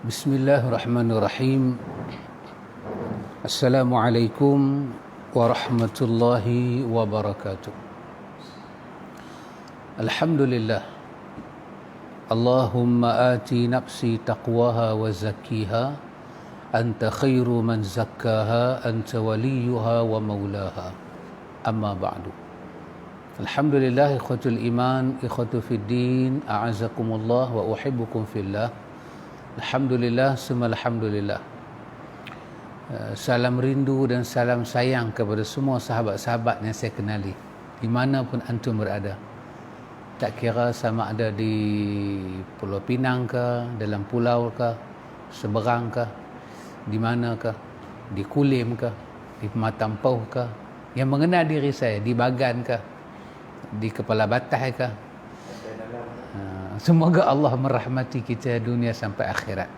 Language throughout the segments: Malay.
Bismillahirrahmanirrahim. Assalamualaikum warahmatullahi wabarakatuh. Alhamdulillah. Allahumma ati nafsi taqwaha wa zakkiha anta khairu man zakkaha anta waliyuha wa maulaha. Amma ba'du. Alhamdulillah, ikhwatul iman, ikhwatu fid din, a'azakumullah wa uhibbukum fillah. Alhamdulillah, semua alhamdulillah. Salam rindu dan salam sayang kepada semua sahabat-sahabat yang saya kenali, di mana pun antum berada. Tak kira sama ada di Pulau Pinang ke, dalam pulau ke, seberang ke, di mana ke, di Kulim ke, di Pematang Pauh ke, yang mengenal diri saya, di Bagan ke, di Kepala Batas ke. Semoga Allah merahmati kita dunia sampai akhirat.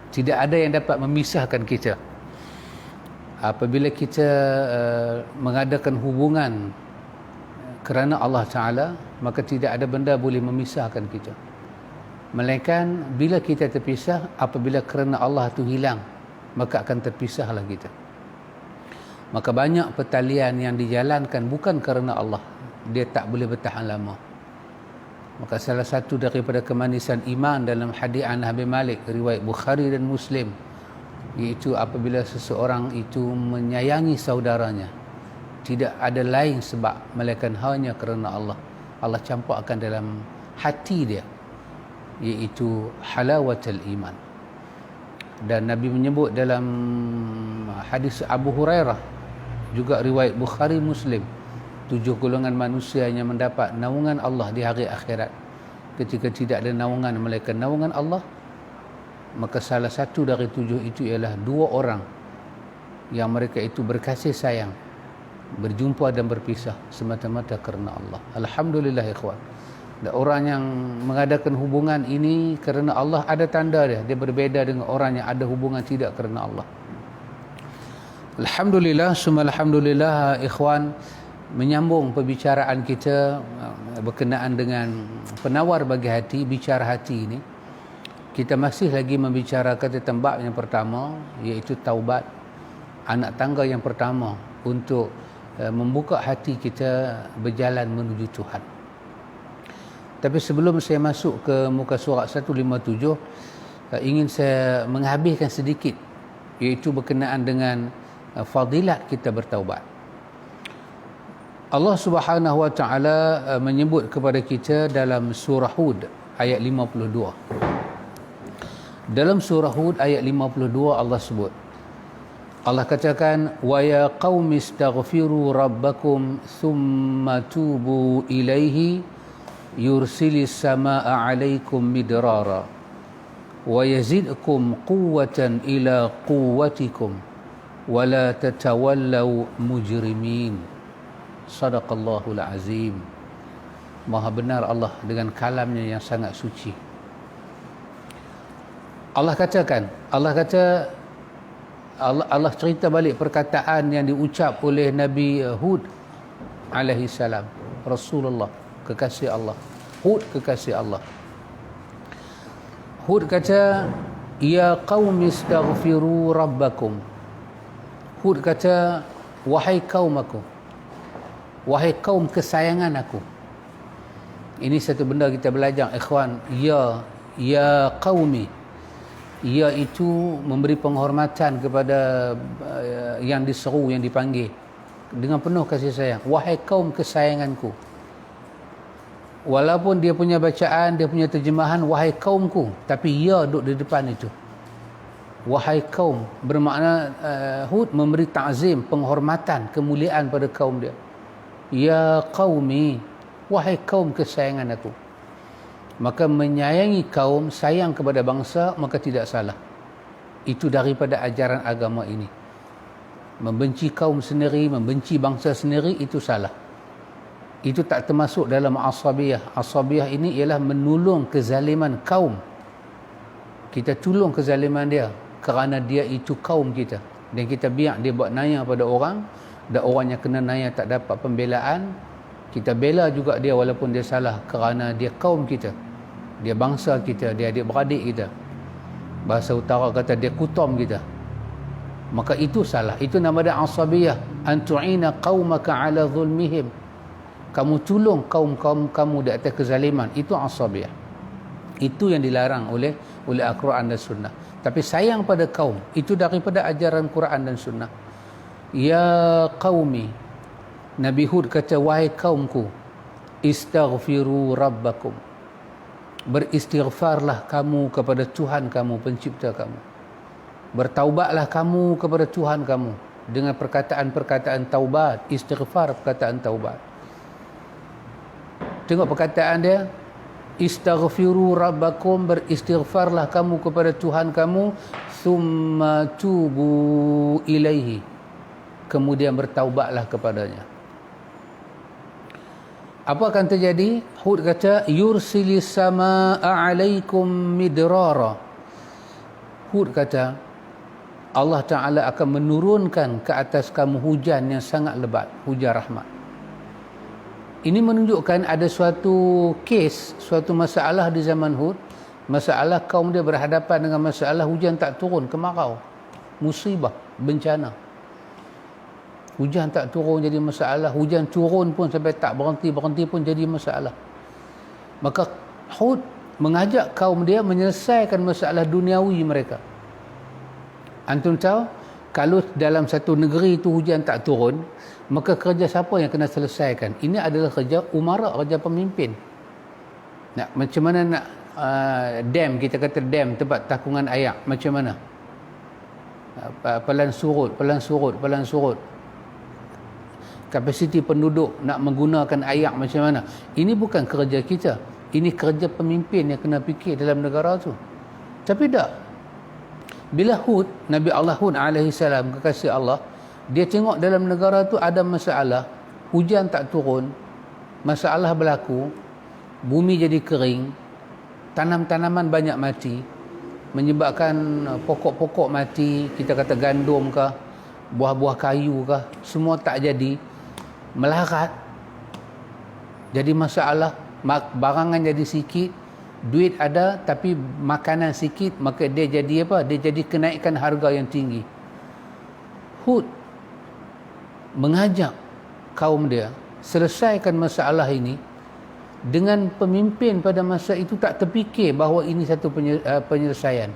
Tidak ada yang dapat memisahkan kita. Apabila kita mengadakan hubungan kerana Allah Ta'ala, maka tidak ada benda boleh memisahkan kita. Melainkan bila kita terpisah, apabila kerana Allah itu hilang, maka akan terpisahlah kita. Maka banyak pertalian yang dijalankan bukan kerana Allah, dia tak boleh bertahan lama. Maka salah satu daripada kemanisan iman dalam hadis Anas bin Malik riwayat Bukhari dan Muslim, iaitu apabila seseorang itu menyayangi saudaranya, tidak ada lain sebab melainkan hanya kerana Allah. Allah campurkan dalam hati dia, iaitu halawatul iman. Dan Nabi menyebut dalam hadis Abu Hurairah, juga riwayat Bukhari Muslim, 7 golongan manusia yang mendapat naungan Allah di hari akhirat. Ketika tidak ada naungan melainkan naungan Allah, maka salah satu dari 7 itu ialah 2 orang yang mereka itu berkasih sayang, berjumpa dan berpisah semata-mata kerana Allah. Alhamdulillah ikhwan. Dan orang yang mengadakan hubungan ini kerana Allah ada tanda dia. Dia berbeza dengan orang yang ada hubungan tidak kerana Allah. Alhamdulillah, summa alhamdulillah ikhwan. Menyambung perbicaraan kita berkenaan dengan penawar bagi hati, bicara hati ini, kita masih lagi membicarakan tentang bab yang pertama, iaitu taubat, anak tangga yang pertama untuk membuka hati kita berjalan menuju Tuhan. Tapi sebelum saya masuk ke muka surat 157, ingin saya menghabiskan sedikit, iaitu berkenaan dengan fadilat kita bertaubat. Allah Subhanahu wa taala menyebut kepada kita dalam surah Hud ayat 52. Dalam surah Hud ayat 52 Allah sebut, Allah katakan, wa ya qaumi astaghfiru rabbakum thumma tubu ilaihi yursilis samaa'a 'alaikum midrara wa yazidkum quwwatan ila quwwatikum wa la tatawallaw mujrimin. Sadaqallahul azim. Maha benar Allah dengan kalamnya yang sangat suci. Allah kata Allah cerita balik perkataan yang diucap oleh Nabi Hud alaihi salam, Rasulullah kekasih Allah. Hud kekasih Allah. Hud kata, ya qaumi astaghfiru rabbakum. Hud kata, wahai kaum aku, wahai kaum kesayangan aku. Ini satu benda kita belajar ikhwan. Ya qaumi, ya itu memberi penghormatan kepada yang diseru, yang dipanggil dengan penuh kasih sayang. Wahai kaum kesayanganku. Walaupun dia punya bacaan, dia punya terjemahan wahai kaumku, tapi ya duduk di depan itu. Wahai kaum bermakna Hud memberi ta'zim, penghormatan, kemuliaan pada kaum dia. Ya qaumi, wahai kaum kesayangan aku. Maka menyayangi kaum, sayang kepada bangsa, maka tidak salah. Itu daripada ajaran agama ini. Membenci kaum sendiri, membenci bangsa sendiri, itu salah. Itu tak termasuk dalam asabiyah. Asabiyah ini ialah menolong kezaliman kaum. Kita tolong kezaliman dia kerana dia itu kaum kita. Dan kita biar dia buat naya pada orang, dan orang yang kena naya tak dapat pembelaan, kita bela juga dia walaupun dia salah kerana dia kaum kita, dia bangsa kita, dia adik-beradik kita. Bahasa utara kata dia kutom kita. Maka itu salah. Itu nama dia asabiyah. Antu'ina qaumaka ala zulmihim. Kamu tolong kaum-kaum kamu di atas kezaliman. Itu asabiyah. Itu yang dilarang oleh Al-Quran dan Sunnah. Tapi sayang pada kaum, itu daripada ajaran Quran dan Sunnah. Ya qaumi, Nabi Hud kata, wahai kaumku, istaghfiru rabbakum. Beristighfarlah kamu kepada Tuhan kamu, pencipta kamu. Bertaubatlah kamu kepada Tuhan kamu dengan perkataan-perkataan taubat, istighfar, perkataan taubat. Tengok perkataan dia, istaghfiru rabbakum, beristighfarlah kamu kepada Tuhan kamu, thumma tubu ilaihi, kemudian bertaubatlah kepadanya. Apa akan terjadi? Hud kata, yursilis samaa'a alaikum midrara. Hud kata, Allah Ta'ala akan menurunkan ke atas kamu hujan yang sangat lebat, hujan rahmat. Ini menunjukkan ada suatu kes, suatu masalah di zaman Hud. Masalah kaum dia berhadapan dengan masalah hujan tak turun, kemarau, musibah, bencana. Hujan tak turun jadi masalah, hujan turun pun sampai tak berhenti pun jadi masalah. Maka Hud mengajak kaum dia menyelesaikan masalah duniawi mereka. Antum tahu, kalau dalam satu negeri itu hujan tak turun, maka kerja siapa yang kena selesaikan? Ini adalah kerja umara, kerja pemimpin. Macam mana nak dam, kita kata dam, tempat takungan air, macam mana? Pelan surut. Kapasiti penduduk nak menggunakan air macam mana? Ini bukan kerja kita. Ini kerja pemimpin yang kena fikir dalam negara tu. Tapi tak. Bila Hud, Nabi Allah Hud alaihi salam, kekasih Allah, dia tengok dalam negara tu ada masalah, hujan tak turun, masalah berlaku, bumi jadi kering, tanam-tanaman banyak mati, menyebabkan pokok-pokok mati, kita kata gandum kah, buah-buah kayu kah, semua tak jadi, melarat, jadi masalah, barangan jadi sikit, duit ada tapi makanan sikit, maka dia jadi apa? Dia jadi kenaikan harga yang tinggi. Hud mengajak kaum dia selesaikan masalah ini dengan pemimpin pada masa itu tak terfikir bahawa ini satu penyelesaian.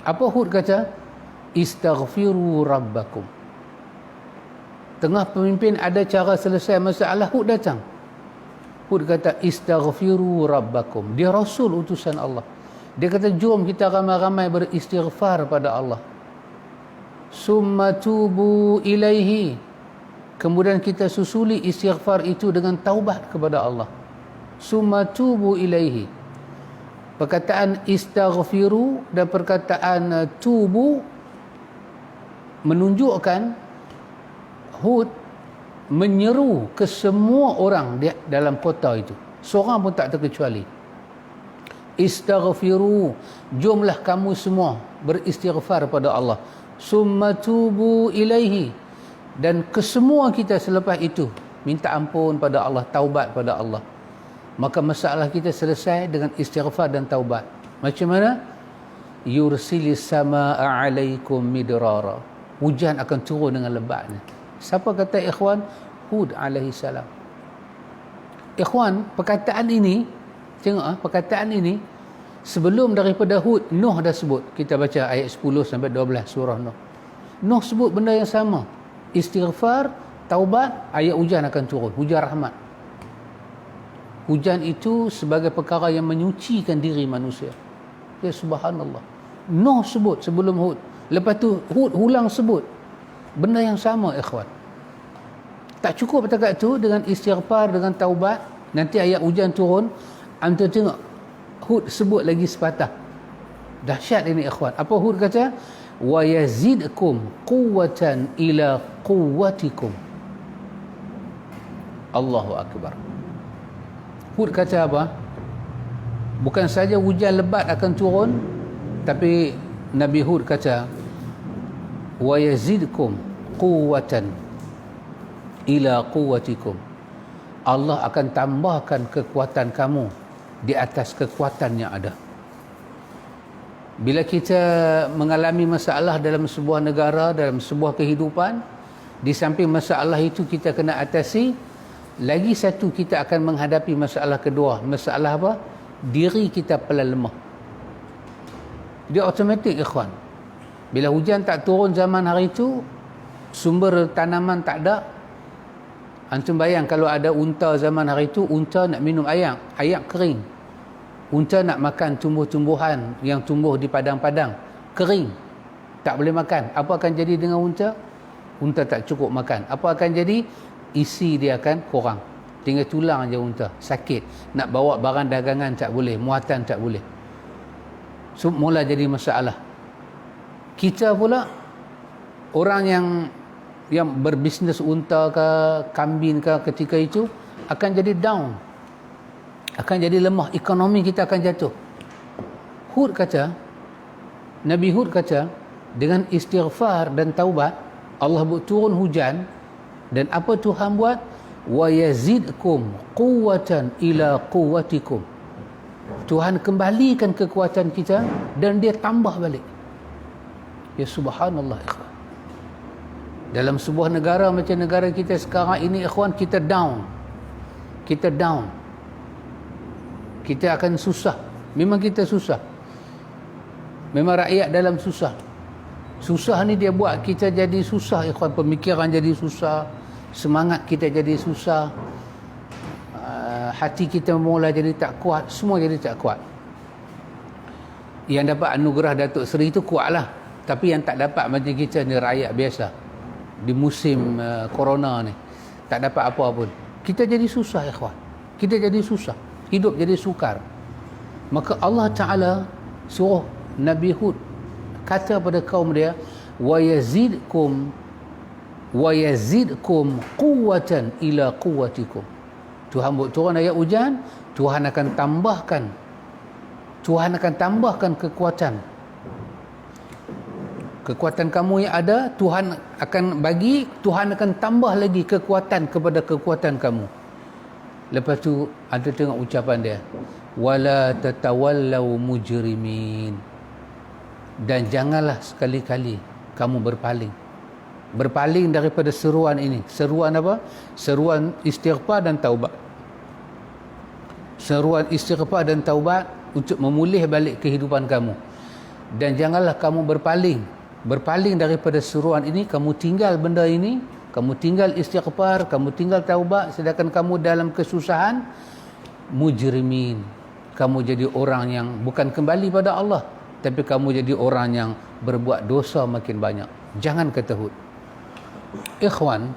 Apa Hud kata? Istaghfiru rabbakum. Tengah pemimpin ada cara selesai masalah, Hud datang. Hud kata, istaghfiru rabbakum. Dia Rasul utusan Allah. Dia kata, jom kita ramai-ramai beristighfar pada Allah. Summa tubu ilaihi. Kemudian kita susuli istighfar itu dengan taubat kepada Allah. Summa tubu ilaihi. Perkataan istaghfiru dan perkataan tubu menunjukkan Hud menyeru ke semua orang di dalam kota itu. Seorang pun tak terkecuali. Istaghfiru, jomlah kamu semua beristighfar pada Allah. Summa tubu ilaihi, dan kesemua kita selepas itu minta ampun pada Allah, taubat pada Allah. Maka masalah kita selesai dengan istighfar dan taubat. Macam mana? Yursilis samaa'a alaikum midrara. Hujan akan turun dengan lebatnya. Siapa kata ikhwan? Hud alaihi salam. Ikhwan, perkataan ini, tengok perkataan ini sebelum daripada Hud, Nuh dah sebut. Kita baca ayat 10 sampai 12 surah Nuh. Nuh sebut benda yang sama. Istighfar, taubat, ayat hujan akan turun, hujan rahmat. Hujan itu sebagai perkara yang menyucikan diri manusia. Ya subhanallah. Nuh sebut sebelum Hud. Lepas tu Hud ulang sebut benda yang sama, ikhwan. Tak cukup setakat tu dengan istighfar, dengan taubat, nanti ayat hujan turun, anda tengok Hud sebut lagi sepatah. Dahsyat ini, ikhwan. Apa Hud kata? Wa yazidkum quwwatan ila quwwatikum. Allahu akbar. Hud kata apa? Bukan saja hujan lebat akan turun, tapi Nabi Hud kata wa yazidkum quwwatan ila quwwatikum. Allah akan tambahkan kekuatan kamu di atas kekuatan yang ada. Bila kita mengalami masalah dalam sebuah negara, dalam sebuah kehidupan, di samping masalah itu kita kena atasi, lagi satu kita akan menghadapi masalah kedua. Masalah apa? Diri kita pelan lemah. Dia automatik, ikhwan. Bila hujan tak turun zaman hari itu, sumber tanaman tak ada. Antum bayang kalau ada unta zaman hari itu, unta nak minum air kering. Unta nak makan tumbuh-tumbuhan yang tumbuh di padang-padang, kering, tak boleh makan. Apa akan jadi dengan unta? Unta tak cukup makan. Apa akan jadi? Isi dia akan kurang. Tinggal tulang je unta, sakit. Nak bawa barang dagangan tak boleh, muatan tak boleh. So, mula jadi masalah. Kita pula, orang yang berbisnes unta ke, kambing ke, ketika itu akan jadi down, akan jadi lemah, ekonomi kita akan jatuh. Nabi Hud kata, dengan istighfar dan taubat, Allah buat turun hujan, dan apa Tuhan buat? Wa yazidkum quwwatan ila quwwatikum. Tuhan kembalikan kekuatan kita dan dia tambah balik. Ya subhanallah, ikhwan. Dalam sebuah negara macam negara kita sekarang ini, ikhwan, kita down. Kita akan susah. Memang kita susah. Memang rakyat dalam susah. Susah ni dia buat kita jadi susah, ikhwan. Pemikiran jadi susah, semangat kita jadi susah, hati kita mula jadi tak kuat, semua jadi tak kuat. Yang dapat anugerah Datuk Seri itu kuatlah, tapi yang tak dapat macam kita ni rakyat biasa di musim corona ni, tak dapat apa pun, kita jadi susah, ikhwan. Kita jadi susah, hidup jadi sukar. Maka Allah Ta'ala suruh Nabi Hud kata pada kaum dia, wa yazidkum quwwatan ila quwwatikum. Tuhan buat turun ayat hujan, Tuhan akan tambahkan kekuatan kamu yang ada, Tuhan akan bagi, Tuhan akan tambah lagi kekuatan kepada kekuatan kamu. Lepas tu ada tengok ucapan dia, wala tatawallau mujrimin, dan janganlah sekali-kali kamu berpaling daripada seruan ini. Seruan apa? Seruan istighfar dan taubat. Seruan istighfar dan taubat untuk memulih balik kehidupan kamu. Dan janganlah kamu berpaling daripada seruan ini. Kamu tinggal benda ini, kamu tinggal istighfar, kamu tinggal taubat, sedangkan kamu dalam kesusahan, mujrimin. Kamu jadi orang yang bukan kembali pada Allah, tapi kamu jadi orang yang berbuat dosa makin banyak. Jangan kata Hud. Ikhwan,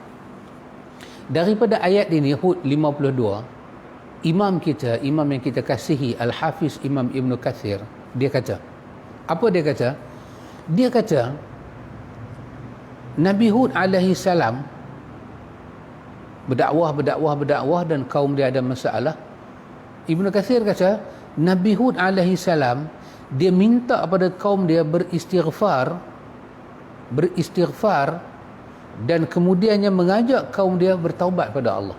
daripada ayat ini, Hud 52, imam yang kita kasihi, Al-Hafiz Imam Ibn Kathir, dia kata, apa dia kata? Dia kata, Nabi Hud alaihi salam berdakwah dan kaum dia ada masalah. Ibn Kathir kata, Nabi Hud alaihi salam, dia minta pada kaum dia beristighfar dan kemudiannya mengajak kaum dia bertaubat pada Allah.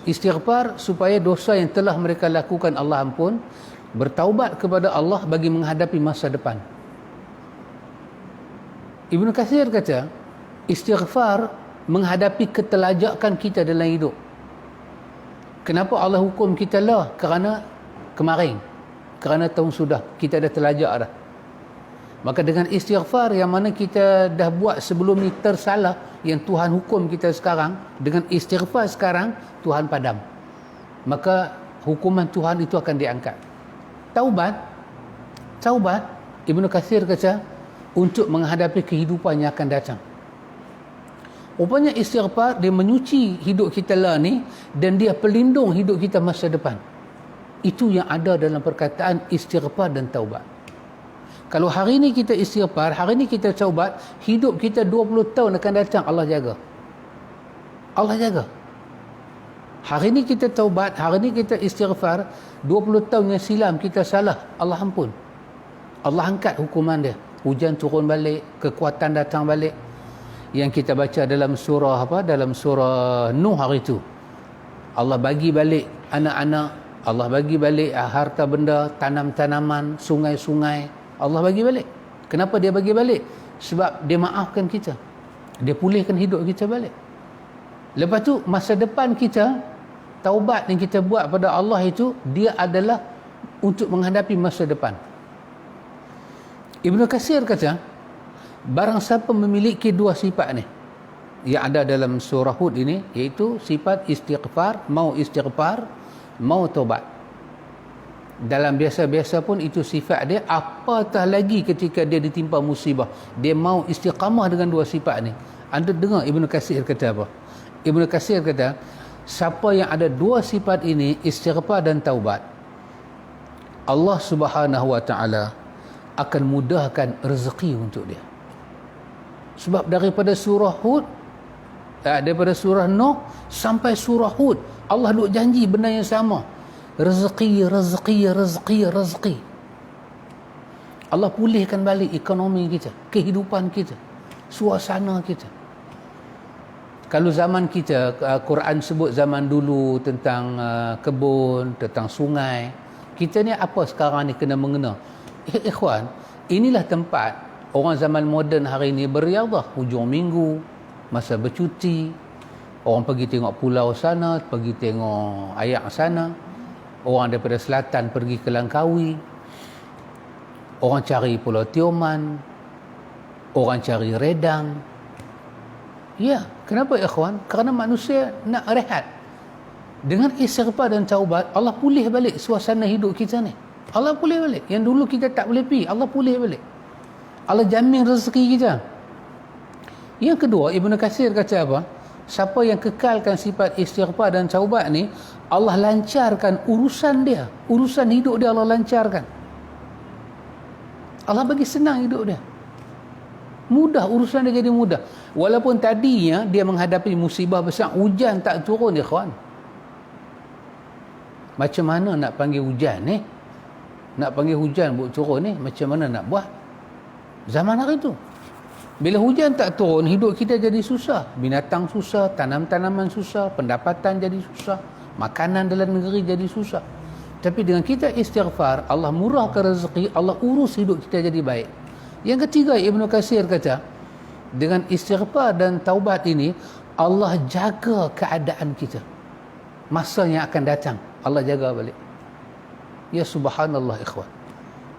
Istighfar supaya dosa yang telah mereka lakukan Allah ampun, bertaubat kepada Allah bagi menghadapi masa depan. Ibn Kathir kata, istighfar menghadapi ketelajakan kita dalam hidup. Kenapa Allah hukum kita lah? Kerana tahun sudah kita dah terlajak dah. Maka dengan istighfar yang mana kita dah buat sebelum ni tersalah, yang Tuhan hukum kita sekarang, dengan istighfar sekarang Tuhan padam, maka hukuman Tuhan itu akan diangkat. Taubat Ibn Kathir kata, untuk menghadapi kehidupan yang akan datang. Rupanya istighfar dia menyuci hidup kita lah ni, dan dia pelindung hidup kita masa depan. Itu yang ada dalam perkataan istighfar dan taubat. Kalau hari ni kita istighfar, hari ni kita taubat, hidup kita 20 tahun akan datang Allah jaga. Hari ni kita taubat, hari ni kita istighfar, 20 tahun yang silam kita salah, Allah ampun. Allah angkat hukuman dia. Hujan turun balik, kekuatan datang balik. Yang kita baca dalam surah apa? Dalam surah Nuh hari itu. Allah bagi balik anak-anak, Allah bagi balik harta benda, tanam-tanaman, sungai-sungai. Allah bagi balik. Kenapa dia bagi balik? Sebab dia maafkan kita, dia pulihkan hidup kita balik. Lepas tu masa depan kita, taubat yang kita buat pada Allah itu, dia adalah untuk menghadapi masa depan. Ibnu Katsir kata, barang siapa memiliki dua sifat ni yang ada dalam surah Hud ini, iaitu sifat istighfar, mau taubat. Dalam biasa-biasa pun itu sifat dia, apatah lagi ketika dia ditimpa musibah, dia mau istiqamah dengan dua sifat ni. Anda dengar Ibnu Katsir kata apa? Ibnu Katsir kata, siapa yang ada dua sifat ini, istighfar dan taubat, Allah Subhanahu wa taala akan mudahkan rezeki untuk dia. Sebab daripada surah Hud, daripada surah Nuh sampai surah Hud, Allah duk janji benda yang sama. Rezeki. Allah pulihkan balik ekonomi kita, kehidupan kita, suasana kita. Kalau zaman kita, Quran sebut zaman dulu tentang kebun, tentang sungai. Kita ni apa sekarang ni kena mengena? Ikhwan, inilah tempat orang zaman moden hari ni beriadah. Hujung minggu, masa bercuti, orang pergi tengok pulau sana, pergi tengok ayak sana. Orang daripada selatan pergi ke Langkawi, orang cari Pulau Tioman, orang cari Redang. Ya, kenapa ikhwan? Kerana manusia nak rehat. Dengan istighfar dan taubat, Allah pulih balik suasana hidup kita ni. Allah pulih balik. Yang dulu kita tak boleh pergi, Allah pulih balik. Allah jamin rezeki kita. Yang kedua, Ibnu Katsir kata apa? Siapa yang kekalkan sifat istighfar dan taubat ni, Allah lancarkan urusan dia, urusan hidup dia Allah lancarkan. Allah bagi senang hidup dia, mudah, urusan dia jadi mudah. Walaupun tadinya dia menghadapi musibah besar, hujan tak turun, ikhwan. Macam mana nak panggil hujan ni? Nak panggil hujan buat turun ni, macam mana nak buat? Zaman hari tu, bila hujan tak turun, hidup kita jadi susah. Binatang susah, tanam-tanaman susah, pendapatan jadi susah, makanan dalam negeri jadi susah. Tapi dengan kita istighfar, Allah murahkan rezeki, Allah urus hidup kita jadi baik. Yang ketiga, Ibnu Katsir kata, dengan istighfar dan taubat ini, Allah jaga keadaan kita. Masa yang akan datang, Allah jaga balik. Ya subhanallah ikhwan.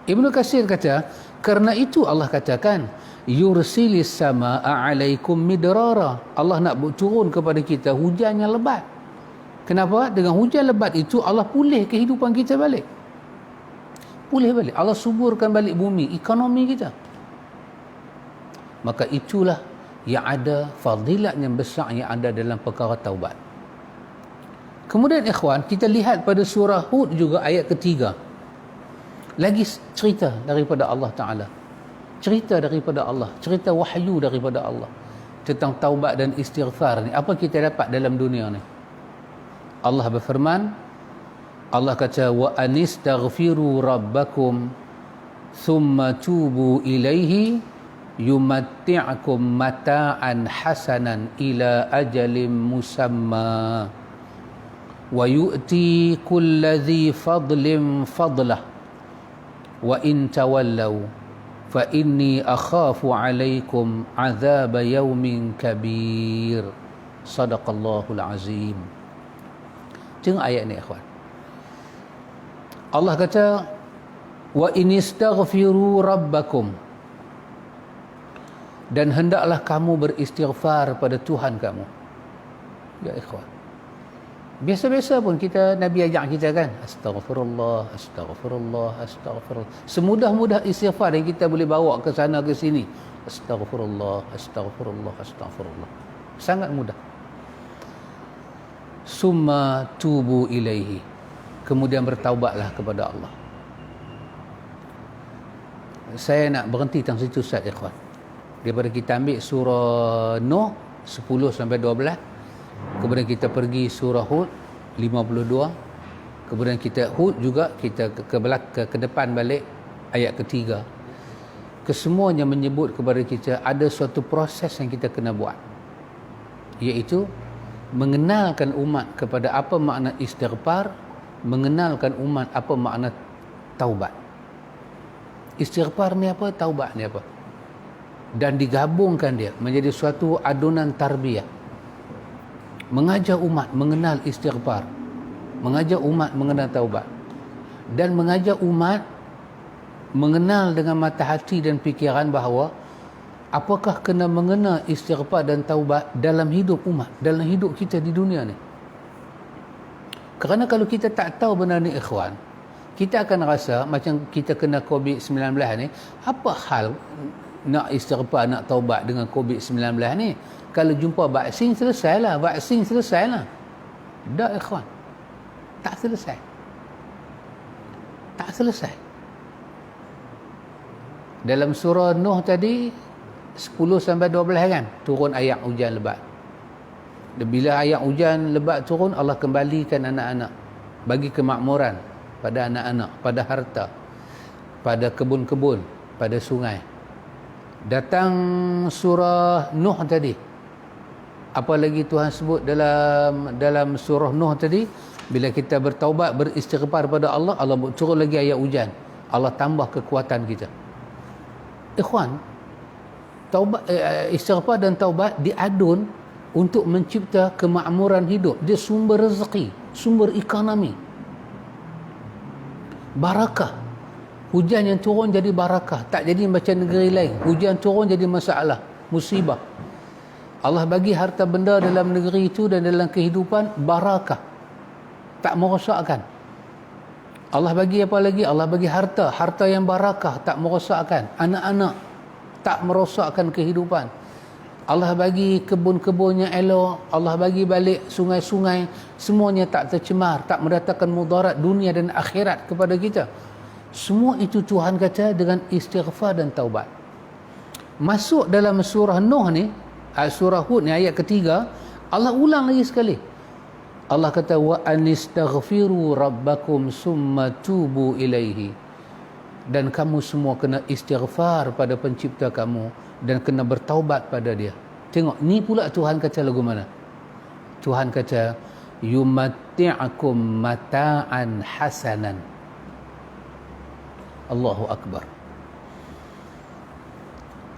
Ibnu Katsir kata, kerana itu Allah katakan, yursilis samaa'a 'alaikum midrara. Allah nak turun kepada kita hujan yang lebat. Kenapa? Dengan hujan lebat itu Allah pulih kehidupan kita balik. Pulih balik. Allah suburkan balik bumi, ekonomi kita. Maka itulah yang ada fadilat yang besar yang ada dalam perkara taubat. Kemudian ikhwan, kita lihat pada surah Hud juga ayat ketiga. Lagi cerita daripada Allah Ta'ala. Cerita daripada Allah. Cerita wahyu daripada Allah. Tentang taubat dan istighfar ni. Apa kita dapat dalam dunia ni? Allah berfirman, Allah kata, wa anistaghfiru rabbakum thumma tubu ilaihi yumatti'akum mata'an hasanan ila ajalin musamma wa yu'ti kulladhi fadlin fadlah wa in tawallaw fa inni akhafu alaikum azab yaumin kabir. Sadaqallahul azim. Tengok ayat ni ikhwan. Allah kata, wa inistaghfiru rabbakum, dan hendaklah kamu beristighfar pada Tuhan kamu. Ya ikhwan, biasa-biasa pun kita, Nabi ajak kita kan, astaghfirullah, astaghfirullah, astaghfirullah. Semudah-mudah istighfar yang kita boleh bawa ke sana ke sini, astaghfirullah, astaghfirullah, astaghfirullah. Sangat mudah. Summa tubu ilaihi, kemudian bertaubatlah kepada Allah. Saya nak berhenti tang situ Ustaz ikhwan. Daripada kita ambil surah Nuh 10 sampai 12, kemudian kita pergi surah Hud 52, kemudian kita Hud juga kita ke depan balik ayat ketiga. Kesemuanya menyebut kepada kita ada suatu proses yang kita kena buat, iaitu mengenalkan umat kepada apa makna istighfar, mengenalkan umat apa makna taubat. Istighfar ni apa, taubat ni apa. Dan digabungkan dia menjadi suatu adunan tarbiyah. Mengajar umat mengenal istighfar, mengajar umat mengenal taubat, dan mengajar umat mengenal dengan mata hati dan fikiran bahawa apakah kena mengenal istighfar dan taubat dalam hidup umat, dalam hidup kita di dunia ni. Kerana kalau kita tak tahu benda ni ikhwan, kita akan rasa macam kita kena COVID-19 ni, apa hal nak istighfar, nak taubat dengan COVID-19 ni? Kalau jumpa vaksin, selesailah. Vaksin selesailah. Tak ikhwan. Tak selesai. Tak selesai. Dalam surah Nuh tadi, 10-12 kan, turun ayat hujan lebat. Dan bila ayat hujan lebat turun, Allah kembalikan anak-anak. Bagi kemakmuran pada anak-anak, pada harta, pada kebun-kebun, pada sungai. Datang surah Nuh tadi. Apa lagi Tuhan sebut dalam surah Nuh tadi? Bila kita bertaubat, beristighfar pada Allah, Allah turun lagi ayat hujan. Allah tambah kekuatan kita. Ikhwan, taubat, istighfar dan taubat diadun untuk mencipta kemakmuran hidup. Dia sumber rezeki, sumber ekonomi, barakah. Hujan yang turun jadi barakah, tak jadi macam negeri lain. Hujan turun jadi masalah, musibah. Allah bagi harta benda dalam negeri itu dan dalam kehidupan barakah, tak merosakkan. Allah bagi apa lagi? Allah bagi harta yang barakah, tak merosakkan. Anak-anak, tak merosakkan kehidupan. Allah bagi kebun-kebun yang elok, Allah bagi balik sungai-sungai, semuanya tak tercemar, tak mendatangkan mudarat dunia dan akhirat kepada kita. Semua itu Tuhan kata dengan istighfar dan taubat. Masuk dalam surah Nuh ni, surah Hud ni ayat ketiga, Allah ulang lagi sekali. Allah kata wa anistaghfiru rabbakum summa tubu ilaihi. Dan kamu semua kena istighfar pada pencipta kamu dan kena bertaubat pada dia. Tengok, ni pula Tuhan kata lagu mana? Tuhan kata yumatti'akum mata'an hasanan. Allahu Akbar.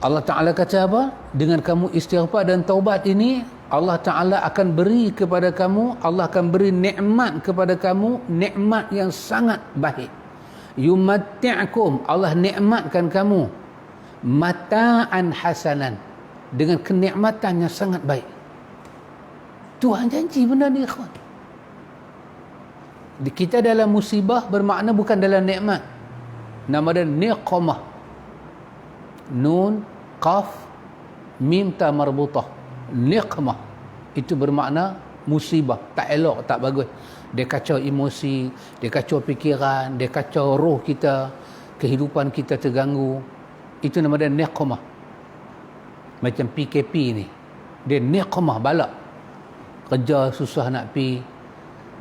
Allah Ta'ala kata apa? Dengan kamu istighfar dan taubat ini, Allah Ta'ala akan beri kepada kamu, Allah akan beri nikmat kepada kamu, nikmat yang sangat baik. Yumatti'akum, Allah nikmatkan kamu mata'an hasanan, dengan kenikmatan yang sangat baik. Tuhan janji benda ni ikhwan. Kita dalam musibah bermakna bukan dalam nikmat. Nama dia niqamah. Nun, qaf, mim ta marbutah. Niqmah. Itu bermakna musibah. Tak elok, tak bagus. Dia kacau emosi, dia kacau fikiran, dia kacau roh kita, kehidupan kita terganggu. Itu nama dia niqmah. Macam PKP ni. Dia niqmah, balak. Kerja susah nak pi.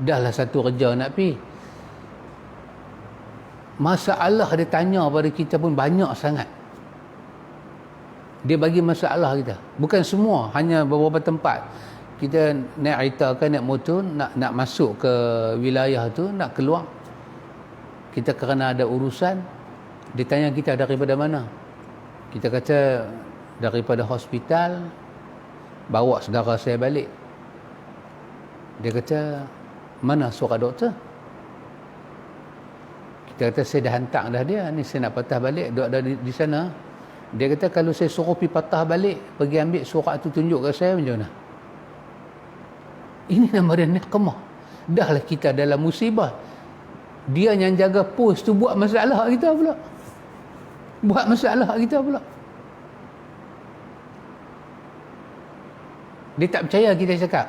Dahlah satu kerja nak pi. Masalah dia tanya pada kita pun banyak sangat. Dia bagi masalah kita. Bukan semua, hanya beberapa tempat. Kita naik kereta ke, naik motor, nak masuk ke wilayah tu, nak keluar. Kita kerana ada urusan, dia tanya kita daripada mana. Kita kata daripada hospital, bawa saudara saya balik. Dia kata, mana surat doktor? Dia kata saya dah hantar dah dia, ni saya nak patah balik, duduk ada di sana. Dia kata kalau saya suruh pergi patah balik, pergi ambil surat tu tunjuk ke saya macam mana? Ini nama dia niqmah. Dahlah kita dalam musibah, dia yang jaga pos tu buat masalah kita pula. Buat masalah kita pula. Dia tak percaya kita cakap.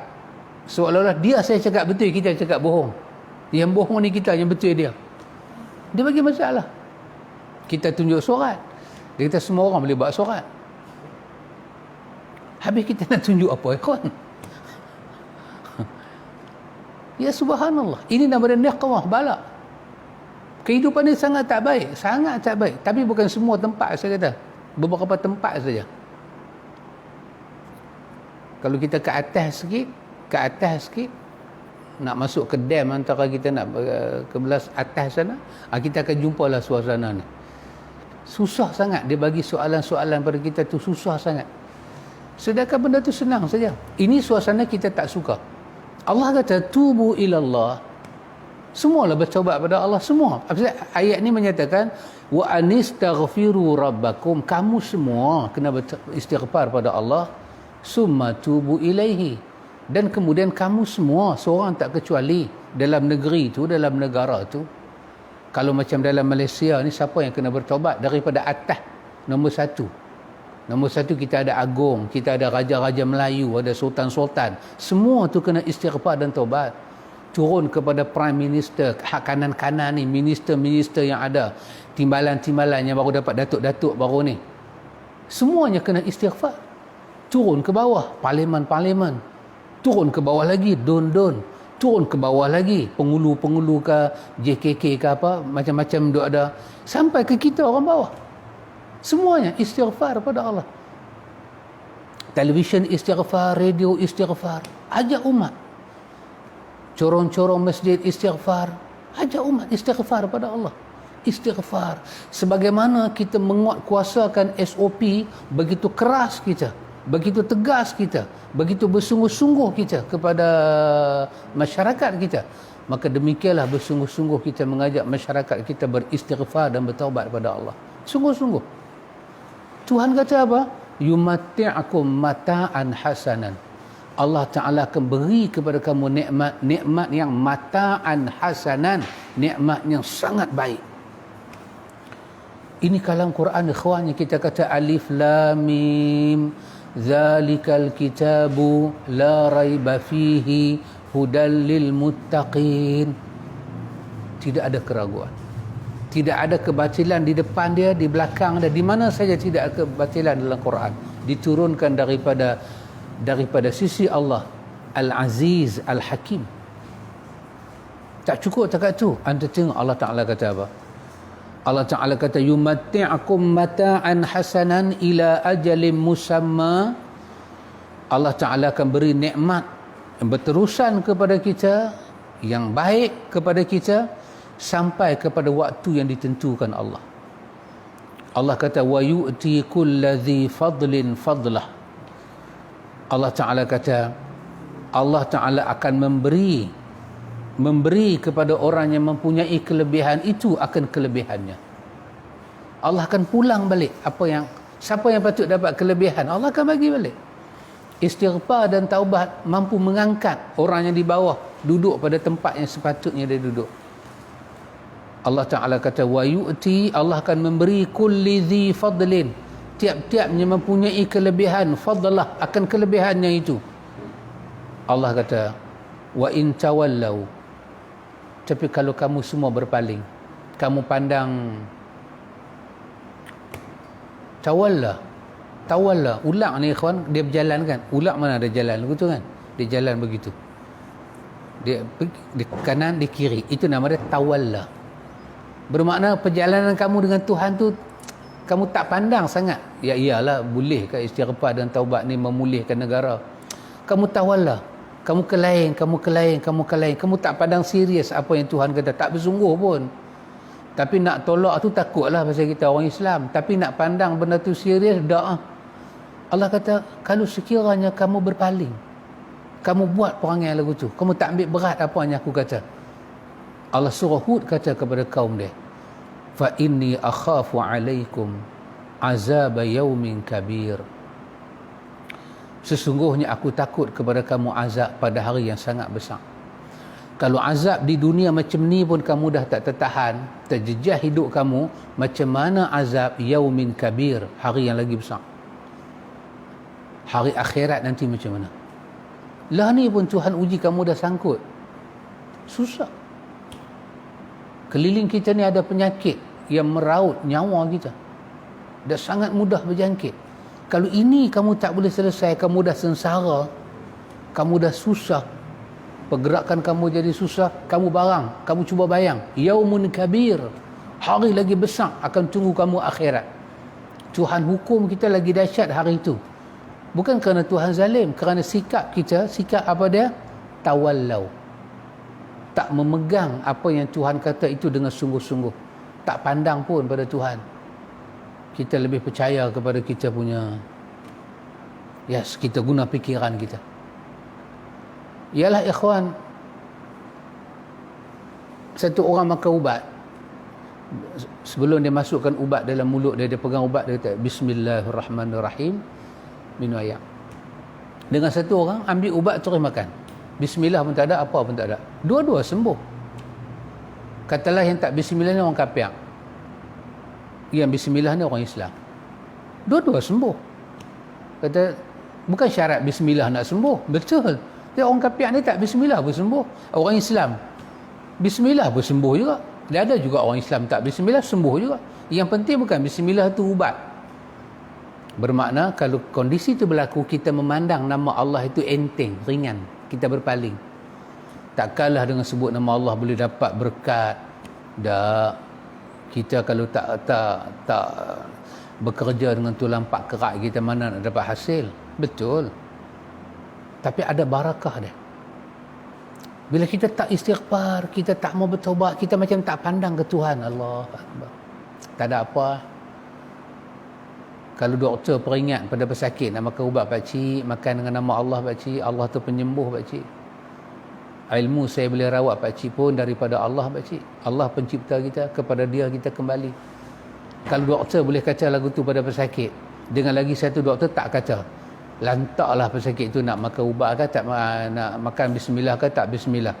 Seolah-olah dia saya cakap betul, kita cakap bohong. Yang bohong ni kita, yang betul dia. Dia bagi masalah. Kita tunjuk surat. Dia kata semua orang boleh buat surat. Habis kita nak tunjuk apa ikhwan? Ya subhanallah. Ini nama dia niqmah, balak. Kehidupan ni sangat tak baik. Sangat tak baik. Tapi bukan semua tempat saya kata. Beberapa tempat saja. Kalau kita ke atas sikit, nak masuk ke dam antara kita nak ke belas atas sana, kita akan jumpalah suasana ni. Susah sangat dia bagi soalan-soalan pada kita tu, susah sangat. Sedangkan benda tu senang saja. Ini suasana kita tak suka. Allah kata tubu ilallah. Semualah bertaubat pada Allah, semua. Ayat ni menyatakan wa anistaghfiru rabbakum, kamu semua kena beristighfar pada Allah, summa tubu ilaihi, dan kemudian kamu semua seorang tak kecuali dalam negeri tu, dalam negara tu. Kalau macam dalam Malaysia ni, siapa yang kena bertaubat daripada atas? Nombor satu kita ada agung, kita ada raja-raja Melayu, ada sultan-sultan, semua tu kena istighfar dan taubat. Turun kepada prime minister, hak kanan-kanan ni, minister-minister yang ada, timbalan-timbalan yang baru dapat datuk-datuk baru ni, semuanya kena istighfar. Turun ke bawah, parlimen-parlimen, turun ke bawah lagi, don-don, turun ke bawah lagi, pengulu-pengulu ke JKK ke apa, macam-macam duk ada, sampai ke kita orang bawah. Semuanya istighfar pada Allah. Televisyen istighfar, radio istighfar. Ajak umat. Corong-corong masjid istighfar. Ajak umat istighfar pada Allah. Istighfar. Sebagaimana kita menguatkuasakan SOP, begitu keras kita, begitu tegas kita, begitu bersungguh-sungguh kita kepada masyarakat kita, maka demikianlah bersungguh-sungguh kita mengajak masyarakat kita beristighfar dan bertaubat kepada Allah. Sungguh-sungguh. Tuhan kata apa? Yumatti'akum mata'an hasanan. Allah Ta'ala akan beri kepada kamu nikmat yang mata'an hasanan, nikmat yang sangat baik. Ini kalam Quran, ikhwan, yang kita kata alif lam mim, zalikal kitabu la raiba fihi hudal lil muttaqin. Tidak ada keraguan, tidak ada kebatilan di depan dia, di belakang dia, di mana saja tidak ada kebatilan dalam Quran. Diturunkan daripada sisi Allah Al-Aziz Al-Hakim. Tak cukup takat tu. Anda tengok Allah Ta'ala kata apa? Allah Ta'ala kata yumatti'akum mata'an hasanan ila ajalim musamma. Allah Ta'ala akan beri nikmat yang berterusan kepada kita, yang baik kepada kita, sampai kepada waktu yang ditentukan Allah. Allah kata wa yu'ti kulladzi fadlin fadlah. Allah Ta'ala kata Allah Ta'ala akan memberi kepada orang yang mempunyai kelebihan itu akan kelebihannya. Allah akan pulang balik siapa yang patut dapat kelebihan, Allah akan bagi balik. Istighfar dan taubat mampu mengangkat orang yang di bawah duduk pada tempat yang sepatutnya dia duduk. Allah Ta'ala kata wa yu'ti, Allah akan memberi kulli dzi fadlin, tiap-tiapnya mempunyai kelebihan, fadlah, akan kelebihannya itu. Allah kata wa in tawallau, tapi kalau kamu semua berpaling, kamu pandang, tawalla, ulak ni ikhwan, dia berjalan kan, ulak mana ada jalan begitu kan, dia jalan begitu, dia di kanan di kiri, itu nama dia tawalla. Bermakna perjalanan kamu dengan Tuhan tu kamu tak pandang sangat. Ya iyalah, boleh ke istighfar dan taubat ni memulihkan negara. Kamu tawalla, kamu ke lain, kamu tak pandang serius apa yang Tuhan kata, tak bersungguh pun. Tapi nak tolak tu takutlah pasal kita orang Islam, tapi nak pandang benda tu serius dak. Allah kata kalau sekiranya kamu berpaling, kamu buat perangai lagu tu, kamu tak ambil berat apa yang aku kata. Allah surah Hud kata kepada kaum dia, fa inni akhafu alaikum azab yaumin kabir. Sesungguhnya aku takut kepada kamu azab pada hari yang sangat besar. Kalau azab di dunia macam ni pun kamu dah tak tertahan, terjejah hidup kamu, macam mana azab yaumin kabir, hari yang lagi besar, hari akhirat nanti macam mana? Lah ni pun Tuhan uji kamu dah sangkut, susah. Keliling kita ni ada penyakit yang meraut nyawa kita, dah sangat mudah berjangkit. Kalau ini kamu tak boleh selesai, kamu dah sengsara, kamu dah susah, pergerakan kamu jadi susah, kamu cuba bayang, yaumun kabir, hari lagi besar akan tunggu kamu akhirat. Tuhan hukum kita lagi dahsyat hari itu. Bukan kerana Tuhan zalim, kerana sikap kita, sikap apa dia? Tawallau. Tak memegang apa yang Tuhan kata itu dengan sungguh-sungguh, tak pandang pun pada Tuhan. kita lebih percaya kepada kita punya, kita guna fikiran kita. Ialah ikhwan, satu orang makan ubat, sebelum dia masukkan ubat dalam mulut dia, dia pegang ubat, dia kata Bismillahirrahmanirrahim, minum air. Dengan satu orang ambil ubat terus makan, Bismillah pun tak ada, apa pun tak ada, dua-dua sembuh. Katalah yang tak Bismillah ni orang kafir, yang Bismillah ni orang Islam, dua-dua sembuh. Kata bukan syarat Bismillah nak sembuh, betul. Dia orang kafir ni tak Bismillah pun sembuh, orang Islam Bismillah pun sembuh juga. Dia ada juga orang Islam tak Bismillah sembuh juga. Yang penting bukan Bismillah tu ubat. Bermakna kalau kondisi itu berlaku, kita memandang nama Allah itu enteng, ringan, kita berpaling. Tak kalah dengan sebut nama Allah boleh dapat berkat. Tak. Kita kalau tak bekerja dengan tulang pak kerak kita, mana nak dapat hasil? Betul. Tapi ada barakah dia. Bila kita tak istighfar, kita tak mau bertaubat, kita macam tak pandang ke Tuhan. Allah Akbar. Tak ada apa. Kalau doktor peringat pada pesakit nak makan ubat pakcik, makan dengan nama Allah pakcik, Allah tu penyembuh pakcik. Ilmu saya boleh rawat pakcik pun daripada Allah pakcik. Allah pencipta kita, kepada dia kita kembali. Kalau doktor boleh kata lagu tu pada pesakit, dengan lagi satu doktor tak kata, lantaklah pesakit tu nak makan ubat ke tak, nak makan Bismillah ke tak Bismillah.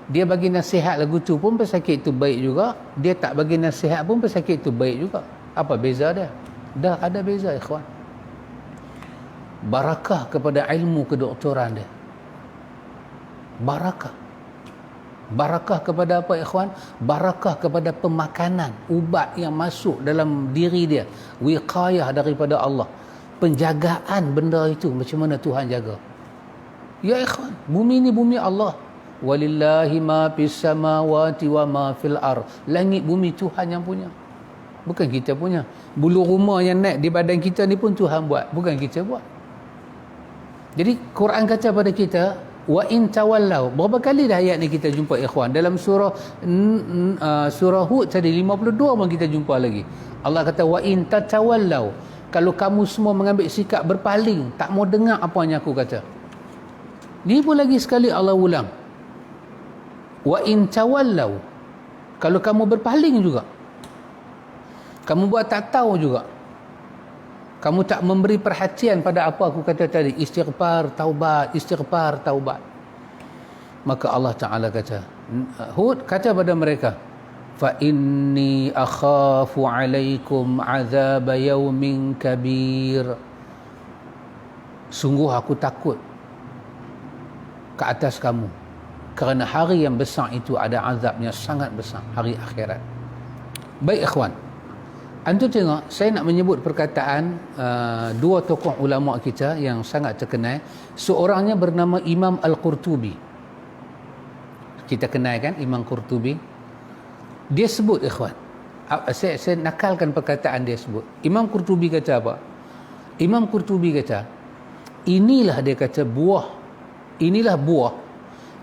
Dia bagi nasihat lagu tu pun pesakit tu baik juga, dia tak bagi nasihat pun pesakit tu baik juga. Apa beza dia? Dah ada beza ikhwan. Barakah kepada ilmu kedoktoran dia. Barakah. Barakah kepada apa ikhwan? Barakah kepada pemakanan, ubat yang masuk dalam diri dia, wiqayah daripada Allah, penjagaan benda itu, macam mana Tuhan jaga. Ya ikhwan, bumi ni bumi Allah. Walillahi ma fis samawati wa ma fil ard. Langit bumi Tuhan yang punya, bukan kita punya. Bulu rumah yang naik di badan kita ni pun Tuhan buat, bukan kita buat. Jadi Quran kata pada kita, wa in tawallau. Berapa kali dah ayat ni kita jumpa ikhwan? Dalam surah Hud tadi 52 pun kita jumpa lagi. Allah kata wa in tatawallau, kalau kamu semua mengambil sikap berpaling, tak mau dengar apa yang aku kata. Ni pun lagi sekali Allah ulang, wa in tawallau, kalau kamu berpaling juga, kamu buat tak tahu juga, kamu tak memberi perhatian pada apa aku kata tadi, istighfar, taubat, istighfar, taubat, maka Allah Ta'ala kata, Hud kata pada mereka, fa inni akhafu alaikum azab yaumin kabir, sungguh aku takut ke atas kamu kerana hari yang besar itu ada azabnya sangat besar, hari akhirat. Baik ikhwan, antum tengok, saya nak menyebut perkataan dua tokoh ulama kita yang sangat terkenal. Seorangnya bernama Imam Al-Qurtubi. Kita kenal kan Imam Qurtubi? Dia sebut ikhwan, saya nakalkan perkataan dia sebut. Imam Qurtubi kata apa? Imam Qurtubi kata, inilah dia kata buah, inilah buah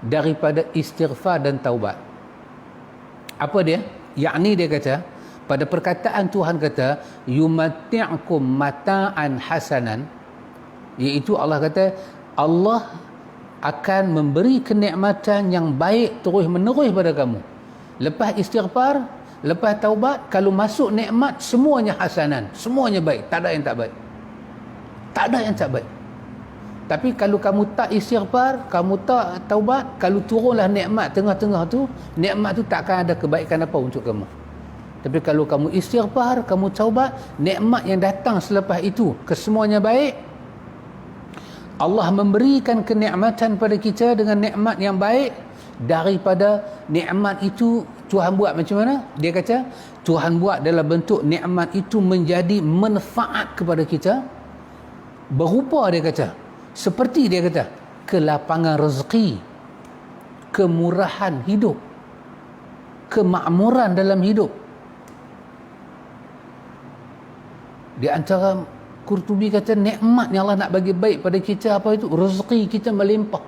daripada istighfar dan taubat. Apa dia? Yakni dia kata, pada perkataan Tuhan kata yumatti'kum mata'an hasanan, iaitu Allah kata Allah akan memberi kenikmatan yang baik terus menerus pada kamu. Lepas istighfar, lepas taubat, kalau masuk nikmat semuanya hasanan, semuanya baik, tak ada yang tak baik, tak ada yang tak baik. Tapi kalau kamu tak istighfar, kamu tak taubat, kalau turunlah nikmat tengah-tengah tu, nikmat tu takkan ada kebaikan apa untuk kamu. Tapi kalau kamu istighfar, kamu taubat, nikmat yang datang selepas itu kesemuanya baik. Allah memberikan kenikmatan pada kita dengan nikmat yang baik. Daripada nikmat itu Tuhan buat macam mana? Dia kata Tuhan buat dalam bentuk nikmat itu menjadi manfaat kepada kita. Berupa dia kata, seperti dia kata, kelapangan rezeki, kemurahan hidup, kemakmuran dalam hidup. Di antara Qurtubi kata nikmat yang Allah nak bagi baik pada kita apa itu? Rezeki kita melimpah,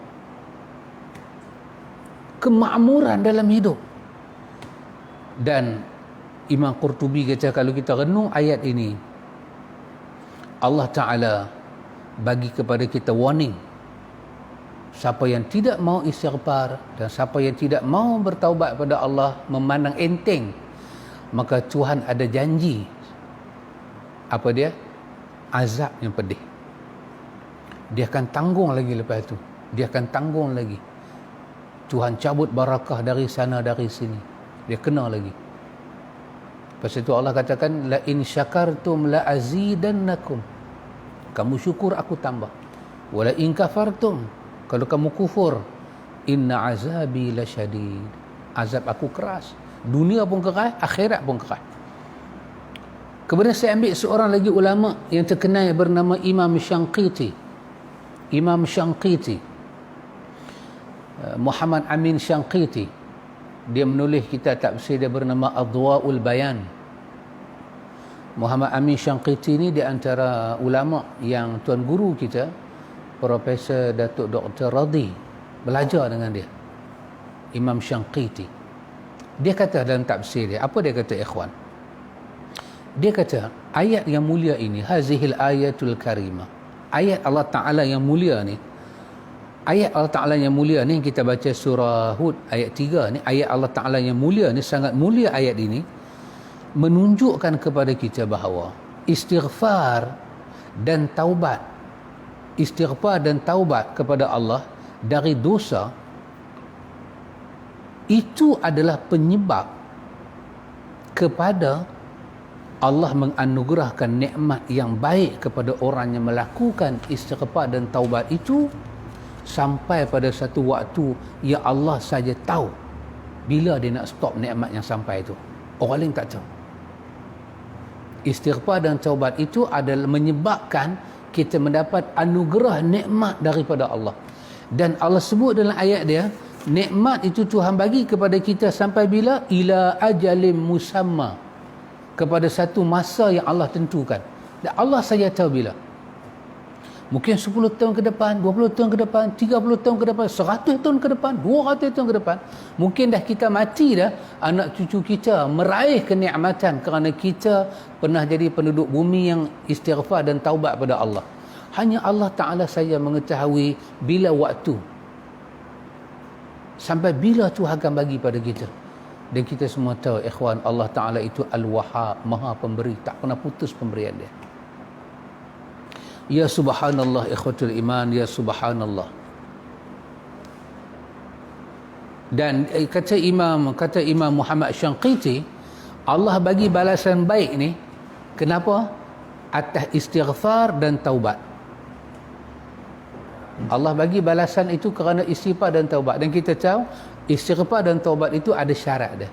kemakmuran dalam hidup. Dan Imam Qurtubi kata kalau kita renung ayat ini, Allah Ta'ala bagi kepada kita warning. Siapa yang tidak mau istighfar dan siapa yang tidak mau bertaubat kepada Allah, memandang enteng, maka Tuhan ada janji. Apa dia? Azab yang pedih. Dia akan tanggung lagi lepas itu. Dia akan tanggung lagi. Tuhan cabut barakah dari sana dari sini. Dia kena lagi. Lepas itu Allah katakan, la in syakartum la azidannakum. Kamu syukur aku tambah. Wa la in kafartum, kalau kamu kufur, inna azabi lasyadid. Azab aku keras. Dunia pun keras, akhirat pun keras. Kemudian saya ambil seorang lagi ulama yang terkenal bernama Imam Syanqiti. Imam Syanqiti, Muhammad Amin Syanqiti. Dia menulis kitab tafsir dia bernama Adwa'ul Bayan. Muhammad Amin Syanqiti ni di antara ulama yang tuan guru kita, Profesor Datuk Dr. Radhi, belajar dengan dia. Imam Syanqiti. Dia kata dalam tafsir dia, apa dia kata ikhwan? Dia kata, ayat yang mulia ini, hazihil ayatul karimah. Ayat Allah Ta'ala yang mulia ni, ayat Allah Ta'ala yang mulia ni, kita baca surah Hud ayat 3 ni, ayat Allah Ta'ala yang mulia ni, sangat mulia ayat ini, menunjukkan kepada kita bahawa istighfar dan taubat, istighfar dan taubat kepada Allah dari dosa, itu adalah penyebab kepada Allah menganugerahkan nikmat yang baik kepada orang yang melakukan istighfar dan taubat itu, sampai pada satu waktu yang Allah saja tahu bila dia nak stop nikmat yang sampai itu. Orang lain tak tahu. Istighfar dan taubat itu adalah menyebabkan kita mendapat anugerah nikmat daripada Allah. Dan Allah sebut dalam ayat dia, nikmat itu Tuhan bagi kepada kita sampai bila? Ila ajalim musamma, kepada satu masa yang Allah tentukan. Dan Allah saja tahu bila. Mungkin 10 tahun ke depan, 20 tahun ke depan, 30 tahun ke depan, 100 tahun ke depan, 200 tahun ke depan. Mungkin dah kita mati dah, anak cucu kita meraih kenikmatan kerana kita pernah jadi penduduk bumi yang istighfar dan taubat pada Allah. Hanya Allah Ta'ala saja mengetahui bila waktu, sampai bila Tuhan akan bagi pada kita. Dan kita semua tahu, ikhwan, Allah Ta'ala itu Al-Wahhab, Maha Pemberi, tak pernah putus pemberian dia. Ya subhanallah ikhwatul iman, ya subhanallah. Dan kata Imam Muhammad Syanqiti, Allah bagi balasan baik ni, kenapa? Atas istighfar dan taubat. Allah bagi balasan itu kerana istighfar dan taubat. Dan kita tahu istighfar dan taubat itu ada syarat dia.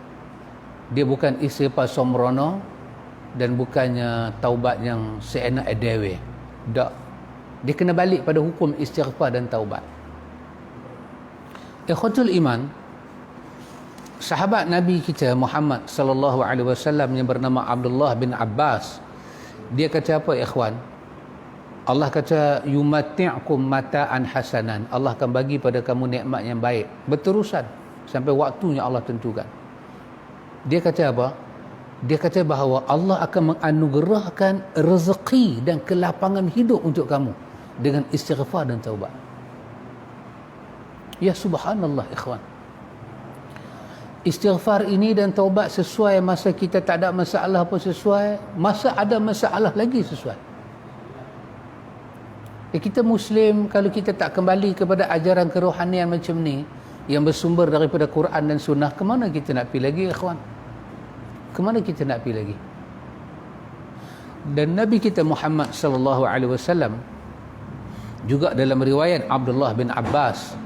Dia bukan istighfar somrono dan bukannya taubat yang seenak edewe. Tak. Dia kena balik pada hukum istighfar dan taubat. Ikhwatul iman, sahabat Nabi kita Muhammad sallallahu alaihi wasallam yang bernama Abdullah bin Abbas, dia kata apa ikhwan? Allah kata yumatti'kum mata'an hasanan. Allah akan bagi pada kamu nikmat yang baik berterusan sampai waktunya Allah tentukan. Dia kata apa? Dia kata bahawa Allah akan menganugerahkan rezeki dan kelapangan hidup untuk kamu dengan istighfar dan taubat. Ya subhanallah ikhwan. Istighfar ini dan taubat sesuai masa kita tak ada masalah pun sesuai, masa ada masalah lagi sesuai. Kita Muslim, kalau kita tak kembali kepada ajaran kerohanian macam ni yang bersumber daripada Quran dan Sunnah, ke mana kita nak pergi lagi ikhwan? Ke mana kita nak pergi lagi? Dan Nabi kita Muhammad sallallahu alaihi wasallam juga dalam riwayat Abdullah bin Abbas,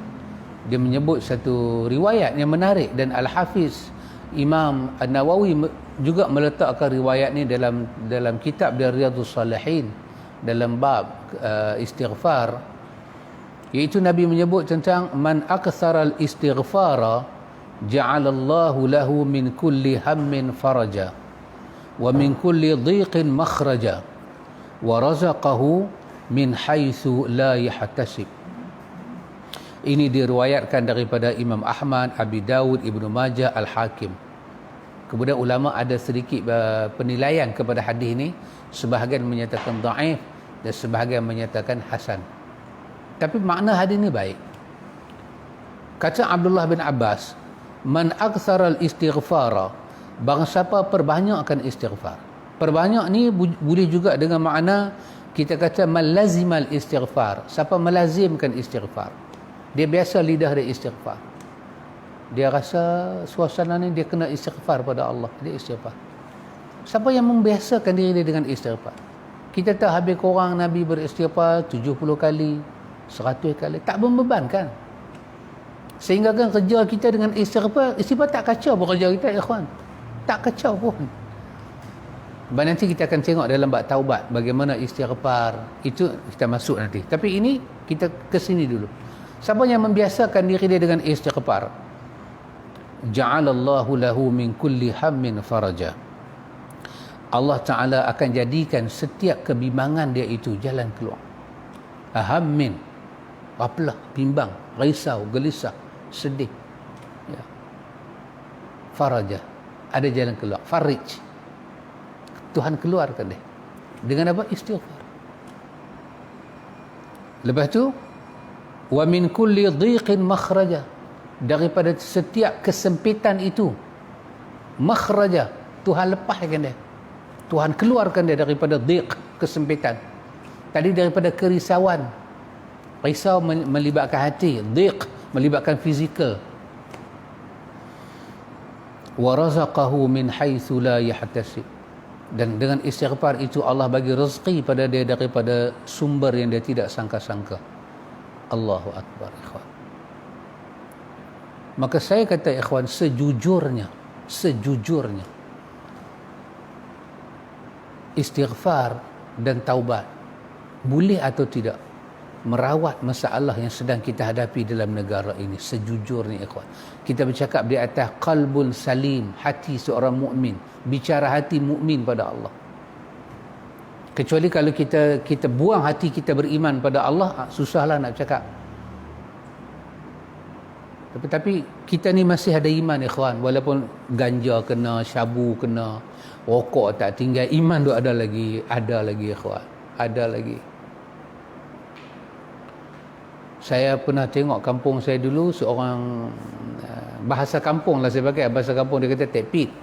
dia menyebut satu riwayat yang menarik, dan Al-Hafiz Imam An-Nawawi juga meletakkan riwayat ni dalam kitab dia Riyadhus Salihin dalam bab istighfar, iaitu Nabi menyebut tentang man aktsara al-istighfara ja'alallahu lahu min kulli hammin faraja wa min kulli dhiqin makhraja wa razaqahu min haitsu la yahtasib. Ini diriwayatkan daripada Imam Ahmad, Abi Dawud, Ibnu Majah, Al-Hakim. Kemudian ulama ada sedikit penilaian kepada hadis ini. Sebahagian menyatakan dhaif, dan sebahagian menyatakan hasan. Tapi makna hadis ni baik. Kata Abdullah bin Abbas, man aktsara al-istighfara, barang siapa perbanyakkan istighfar. Perbanyak ni boleh juga dengan makna kita kata man lazimal istighfar, siapa melazimkan istighfar. Dia biasa lidah dia istighfar. Dia rasa suasana ni dia kena istighfar pada Allah, dia istighfar. Siapa yang membiasakan diri dia dengan istighfar. Kita tak habis korang Nabi beristighfar 70 kali, 100 kali, tak membebankan. Sehingga kan kerja kita dengan istighfar tak kacau pun kerja kita, ikhwan. Tak kacau pun. Nanti kita akan tengok dalam bab taubat bagaimana istighfar. Itu kita masuk nanti. Tapi ini kita ke sini dulu. Siapa yang membiasakan diri dia dengan istighfar, ja'alallahu lahu min kulli hammin faraja. Allah Ta'ala akan jadikan setiap kebimbangan dia itu jalan keluar. Hammin, apalah, bimbang, risau, gelisah, sedih, ya. Faraja, ada jalan keluar. Farij, Tuhan keluarkan dia dengan apa? Istighfar. Lepas tu, wa min kulli dhiqin makhraja, daripada setiap kesempitan itu, makhraja, Tuhan lepaskan dia, Tuhan keluarkan dia daripada dhiq, kesempitan. Tadi daripada kerisauan, risau melibatkan hati, dhiq melibatkan fizikal. Wa razaqahu min haitsu la yahtasib, dan dengan istighfar itu Allah bagi rezeki pada dia daripada sumber yang dia tidak sangka-sangka. Allahu akbar, ikhwan. Maka saya kata ikhwan, sejujurnya istighfar dan taubat boleh atau tidak merawat masalah yang sedang kita hadapi dalam negara ini. Sejujurnya ikhwan, kita bercakap di atas qalbun salim, hati seorang mukmin, bicara hati mukmin pada Allah. Kecuali kalau kita buang hati kita beriman pada Allah, susahlah nak cakap. Tapi kita ni masih ada iman ikhwan, walaupun ganja kena, syabu kena, rokok tak tinggal, iman tu ada lagi ikhwan, ada lagi. Saya pernah tengok kampung saya dulu, seorang bahasa kampung lah saya pakai, bahasa kampung dia kata tekpit.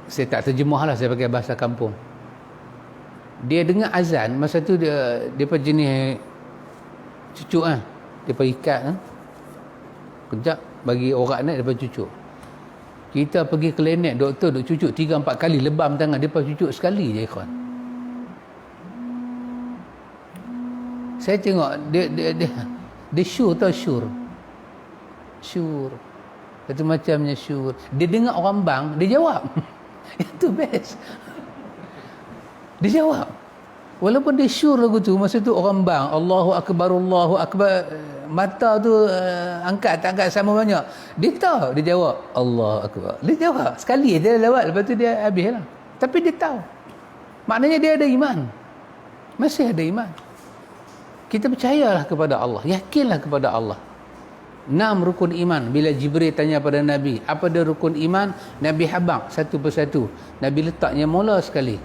Saya tak terjemah lah, saya pakai bahasa kampung. Dia dengar azan, masa tu dia jenis cucuk kan. Dia ikat kejap bagi orang naik, dia cucuk. Kita pergi klinik, doktor duk cucuk 3-4 kali, lebam tangan, dia cucuk sekali je ikhwan. Saya tengok dia sure tau, sure satu macamnya sure. Dia dengar orang bang, dia jawab. Itu best. Dia jawab walaupun dia sure lagu tu. Masa tu orang bang, Allahu akbar, mata tu angkat tak angkat sama banyak, dia tahu, dia jawab Allahu akbar, dia jawab sekali dia lewat, lepas tu dia habis lah. Tapi dia tahu, maknanya dia ada iman, masih ada iman. Kita percayalah kepada Allah, yakinlah kepada Allah. 6 rukun iman. Bila Jibril tanya pada Nabi, apa dia rukun iman? Nabi habaq satu persatu. Nabi letaknya mula sekali.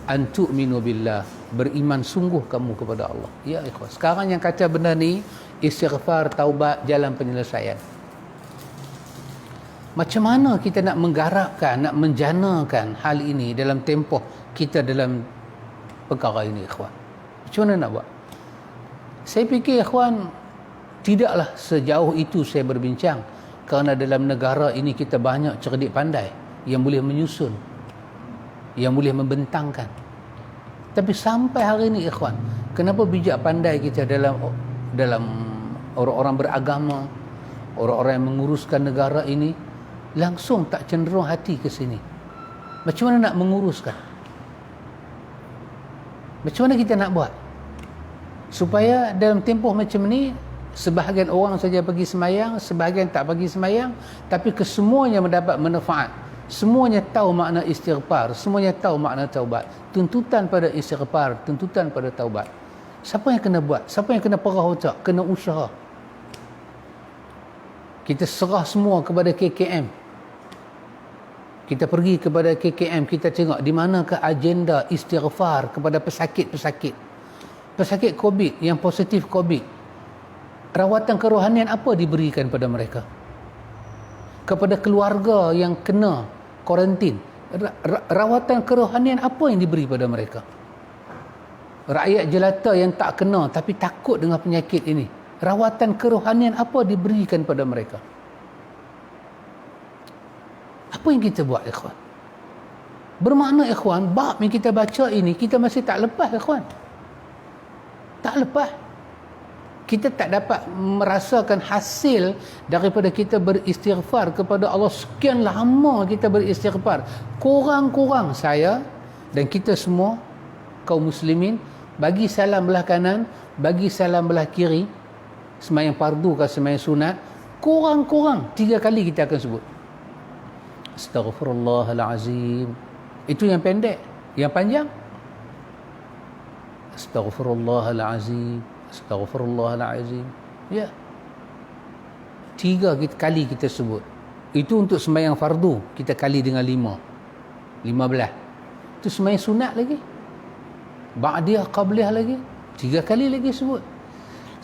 Antu'minu billah, beriman sungguh kamu kepada Allah. Ya ikhwan, sekarang yang kata benda ni, istighfar, taubat, jalan penyelesaian. Macam mana kita nak menggarapkan, nak menjanakan hal ini dalam tempoh kita dalam perkara ini ikhwan? Macam mana nak buat? Saya fikir ikhwan, tidaklah sejauh itu saya berbincang, kerana dalam negara ini kita banyak cerdik pandai yang boleh menyusun, yang boleh membentangkan. Tapi sampai hari ini ikhwan, kenapa bijak pandai kita dalam orang-orang beragama, orang-orang yang menguruskan negara ini, langsung tak cenderung hati ke sini? Macam mana nak menguruskan? Macam mana kita nak buat supaya dalam tempoh macam ni, sebahagian orang saja pergi semayang, sebahagian tak pergi semayang, tapi kesemuanya mendapat manfaat. Semuanya tahu makna istighfar, semuanya tahu makna taubat. Tuntutan pada istighfar, tuntutan pada taubat. Siapa yang kena buat? Siapa yang kena perah otak? Kena usaha. Kita serah semua kepada KKM. Kita pergi kepada KKM, kita tengok di manakah agenda istighfar kepada pesakit-pesakit. Pesakit COVID, yang positif COVID. Rawatan kerohanian apa diberikan pada mereka? Kepada keluarga yang kena kuarantin, rawatan kerohanian apa yang diberi pada mereka? Rakyat jelata yang tak kena tapi takut dengan penyakit ini, rawatan kerohanian apa diberikan pada mereka? Apa yang kita buat, ikhwan? Bermakna, ikhwan, bab yang kita baca ini kita masih tak lepas, ikhwan. Tak lepas. Kita tak dapat merasakan hasil daripada kita beristighfar kepada Allah. Sekian lama kita beristighfar. Kurang-kurang saya dan kita semua kaum muslimin bagi salam belah kanan, bagi salam belah kiri, sembahyang fardu ke sembahyang sunat, kurang-kurang 3 kali kita akan sebut Astaghfirullahalazim. Itu yang pendek. Yang panjang Astaghfirullahalazim, Astaghfirullahalazim. Ya, 3 kali kita sebut. Itu untuk sembahyang fardu, kita kali dengan 15. Itu sembahyang sunat lagi, ba'diyah, qabliyah lagi, 3 kali lagi sebut.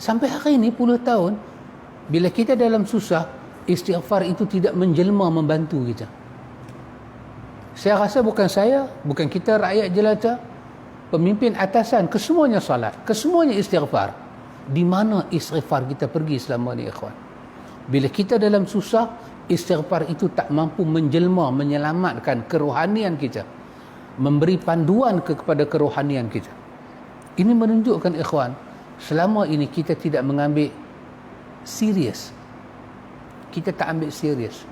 Sampai hari ini puluh tahun, bila kita dalam susah, istighfar itu tidak menjelma membantu kita. Saya rasa bukan saya, bukan kita rakyat jelata, pemimpin atasan, kesemuanya salat, kesemuanya istighfar. Di mana istighfar kita pergi selama ni, ikhwan? Bila kita dalam susah, istighfar itu tak mampu menjelma, menyelamatkan kerohanian kita, memberi panduan kepada kerohanian kita. Ini menunjukkan, ikhwan, selama ini kita tidak mengambil serius. Kita tak ambil serius.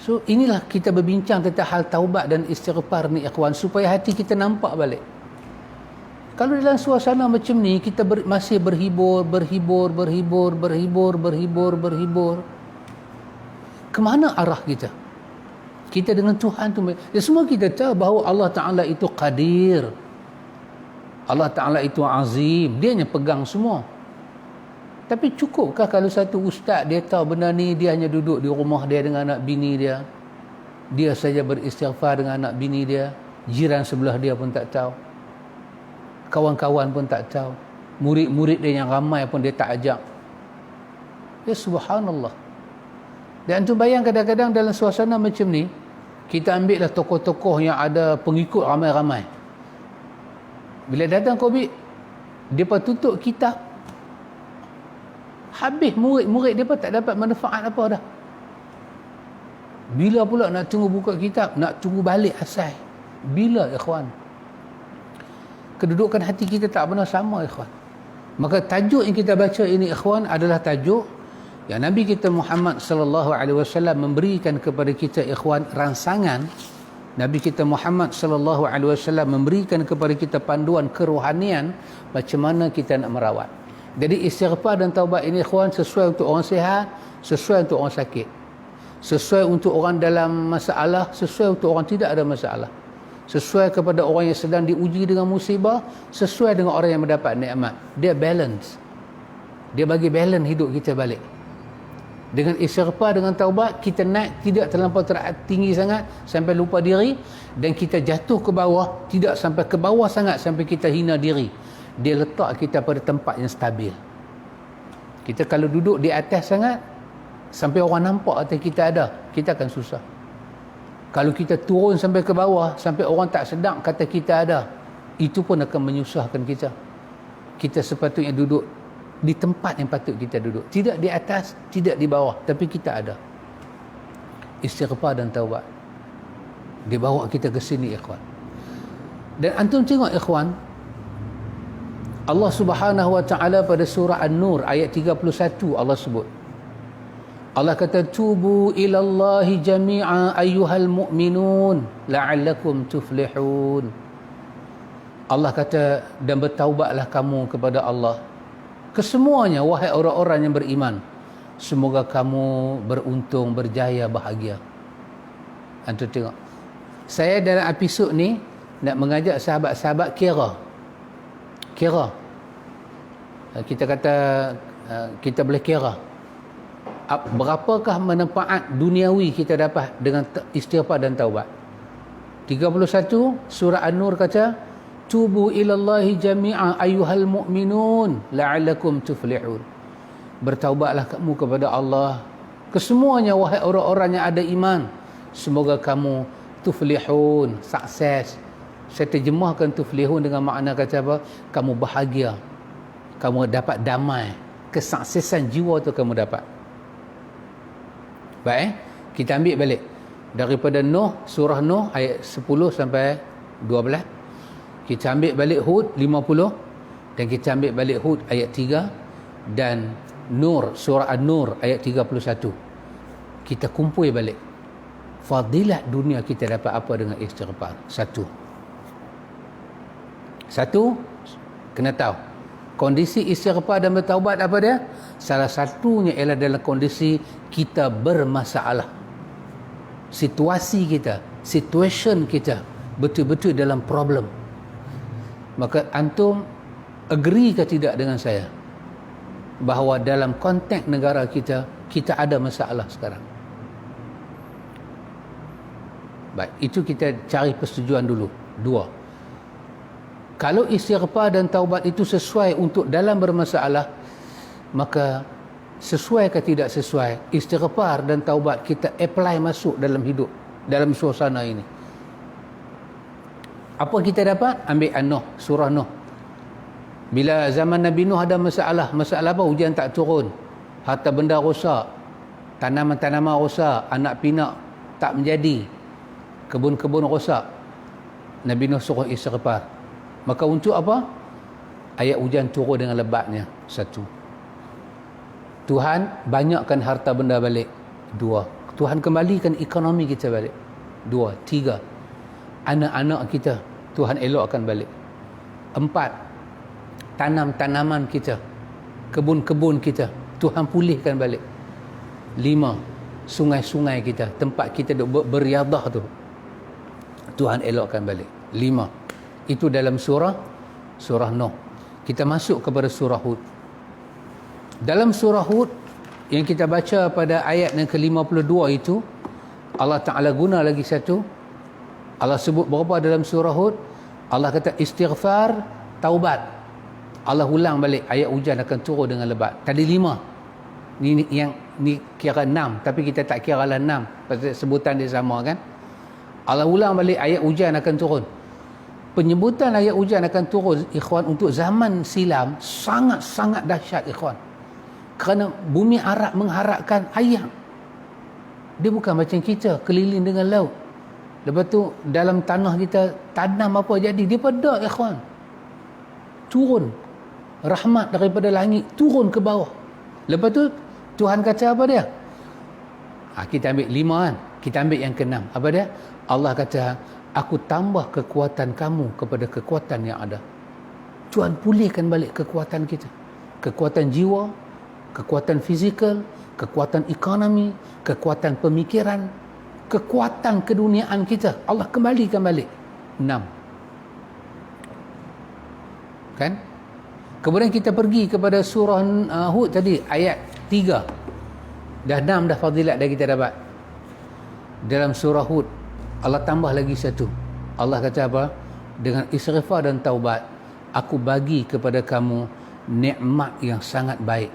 So inilah kita berbincang tentang hal taubat dan istighfar ni, ikhwan, supaya hati kita nampak balik. Kalau dalam suasana macam ni kita masih berhibur, ke mana arah kita? Kita dengan Tuhan tu, ya, semua kita tahu bahawa Allah Ta'ala itu qadir, Allah Ta'ala itu azim, dia yang pegang semua. Tapi cukupkah kalau satu ustaz dia tahu benda ni, dia hanya duduk di rumah dia dengan anak bini dia, dia saja beristighfar dengan anak bini dia, jiran sebelah dia pun tak tahu, kawan-kawan pun tak tahu, murid-murid dia yang ramai pun dia tak ajak. Ya subhanallah. Dan tu bayang kadang-kadang dalam suasana macam ni, kita ambil lah tokoh-tokoh yang ada pengikut ramai-ramai. Bila datang COVID, dia pun tutup kitab. Habis murid-murid dia pun tak dapat manfaat apa dah. Bila pula nak tunggu buka kitab, nak tunggu balik asal? Bila, ikhwan? Kedudukan hati kita tak pernah sama, ikhwan. Maka tajuk yang kita baca ini, ikhwan, adalah tajuk yang Nabi kita Muhammad sallallahu alaihi wasallam memberikan kepada kita, ikhwan, rangsangan. Nabi kita Muhammad sallallahu alaihi wasallam memberikan kepada kita panduan kerohanian macam mana kita nak merawat. Jadi istighfar dan taubat ini, ikhwan, sesuai untuk orang sihat, sesuai untuk orang sakit, sesuai untuk orang dalam masalah, sesuai untuk orang tidak ada masalah, sesuai kepada orang yang sedang diuji dengan musibah, sesuai dengan orang yang mendapat nikmat. Dia balance. Dia bagi balance hidup kita balik. Dengan istighfar, dengan taubat, kita naik tidak terlampau tinggi sangat sampai lupa diri, dan kita jatuh ke bawah tidak sampai ke bawah sangat sampai kita hina diri. Dia letak kita pada tempat yang stabil. Kita kalau duduk di atas sangat sampai orang nampak atas kita ada, kita akan susah. Kalau kita turun sampai ke bawah sampai orang tak sedar kata kita ada, itu pun akan menyusahkan kita. Kita sepatutnya duduk di tempat yang patut kita duduk, tidak di atas, tidak di bawah, tapi kita ada. Istighfar dan taubat, dia bawa kita ke sini, ikhwan. Dan antum tengok, ikhwan, Allah Subhanahu wa taala pada surah An-Nur ayat 31, Allah sebut, Allah kata, tubu ilallahi jami'a ayyuhal mu'minun la'allakum tuflihun. Allah kata, dan bertaubatlah kamu kepada Allah kesemuanya, wahai orang-orang yang beriman, semoga kamu beruntung, berjaya, bahagia. Antum tengok, saya dalam episod ni nak mengajak sahabat-sahabat kira. Kita kata, kita boleh kira Berapakah manfaat duniawi kita dapat dengan istighfar dan taubat? 31 surah An-Nur kata, tubu ilallahi jami'a ayyuhal mu'minun la'allakum tuflihun. Bertaubatlah kamu kepada Allah kesemuanya wahai orang-orang yang ada iman, semoga kamu tuflihun, sukses. Saya terjemahkan tuflihun dengan makna kata apa? Kamu bahagia, kamu dapat damai, kesuksesan jiwa tu kamu dapat. Baik, kita ambil balik daripada Nuh, surah Nuh ayat 10 sampai 12. Kita ambil balik Hud 50 dan kita ambil balik Hud ayat 3 dan Nur, surah An-Nur ayat 31. Kita kumpul balik. Fadilat dunia kita dapat apa dengan istighfar? Satu, kena tahu kondisi istighfar dan bertaubat apa dia? Salah satunya ialah dalam kondisi kita bermasalah. Situasi kita, situation kita betul-betul dalam problem. Maka antum agree ke tidak dengan saya bahawa dalam konteks negara kita, kita ada masalah sekarang? Baik, itu kita cari persetujuan dulu. 2, kalau istighfar dan taubat itu sesuai untuk dalam bermasalah, maka sesuai ke tidak sesuai, istighfar dan taubat kita apply masuk dalam hidup, dalam suasana ini. Apa kita dapat? Ambil An-Nuh, surah Nuh. Bila zaman Nabi Nuh ada masalah apa? Hujan tak turun, harta benda rosak, tanaman-tanaman rosak, anak pinak tak menjadi, kebun-kebun rosak. Nabi Nuh suruh istighfar. Maka untuk apa? Ayat hujan turun dengan lebatnya. 1, Tuhan banyakkan harta benda balik. 2, Tuhan kembalikan ekonomi kita balik. 2, 3, anak-anak kita Tuhan elokkan balik. 4, tanam-tanaman kita, kebun-kebun kita Tuhan pulihkan balik. 5, sungai-sungai kita, tempat kita beriadah tu Tuhan elokkan balik. 5, itu dalam surah Nuh. Kita masuk kepada surah Hud. Dalam surah Hud yang kita baca pada ayat yang ke-52 itu, Allah Ta'ala guna lagi satu. Allah sebut berapa dalam surah Hud? Allah kata istighfar, taubat. Allah ulang balik, ayat hujan akan turun dengan lebat. Tadi 5. Ni kira 6, tapi kita tak kira lah 6 pasal sebutan dia sama kan. Allah ulang balik, ayat hujan akan turun. Penyebutan ayat hujan akan turun, ikhwan, untuk zaman silam sangat-sangat dahsyat, ikhwan. Kerana bumi Arab mengharapkan air. Dia bukan macam kita keliling dengan laut. Lepas tu dalam tanah kita tanam apa jadi, dia pada, ikhwan. Turun rahmat daripada langit, turun ke bawah. Lepas tu Tuhan kata apa dia? Kita ambil 5 kan. Kita ambil yang ke-6. Apa dia? Allah kata, aku tambah kekuatan kamu kepada kekuatan yang ada. Tuhan pulihkan balik kekuatan kita. Kekuatan jiwa, kekuatan fizikal, kekuatan ekonomi, kekuatan pemikiran, kekuatan keduniaan kita. Allah kembalikan balik. 6. Kan? Kemudian kita pergi kepada surah Hud tadi, ayat 3. Dah 6 dah fadilat dah kita dapat. Dalam surah Hud, Allah tambah lagi satu. Allah kata apa? Dengan istighfar dan taubat, aku bagi kepada kamu nikmat yang sangat baik.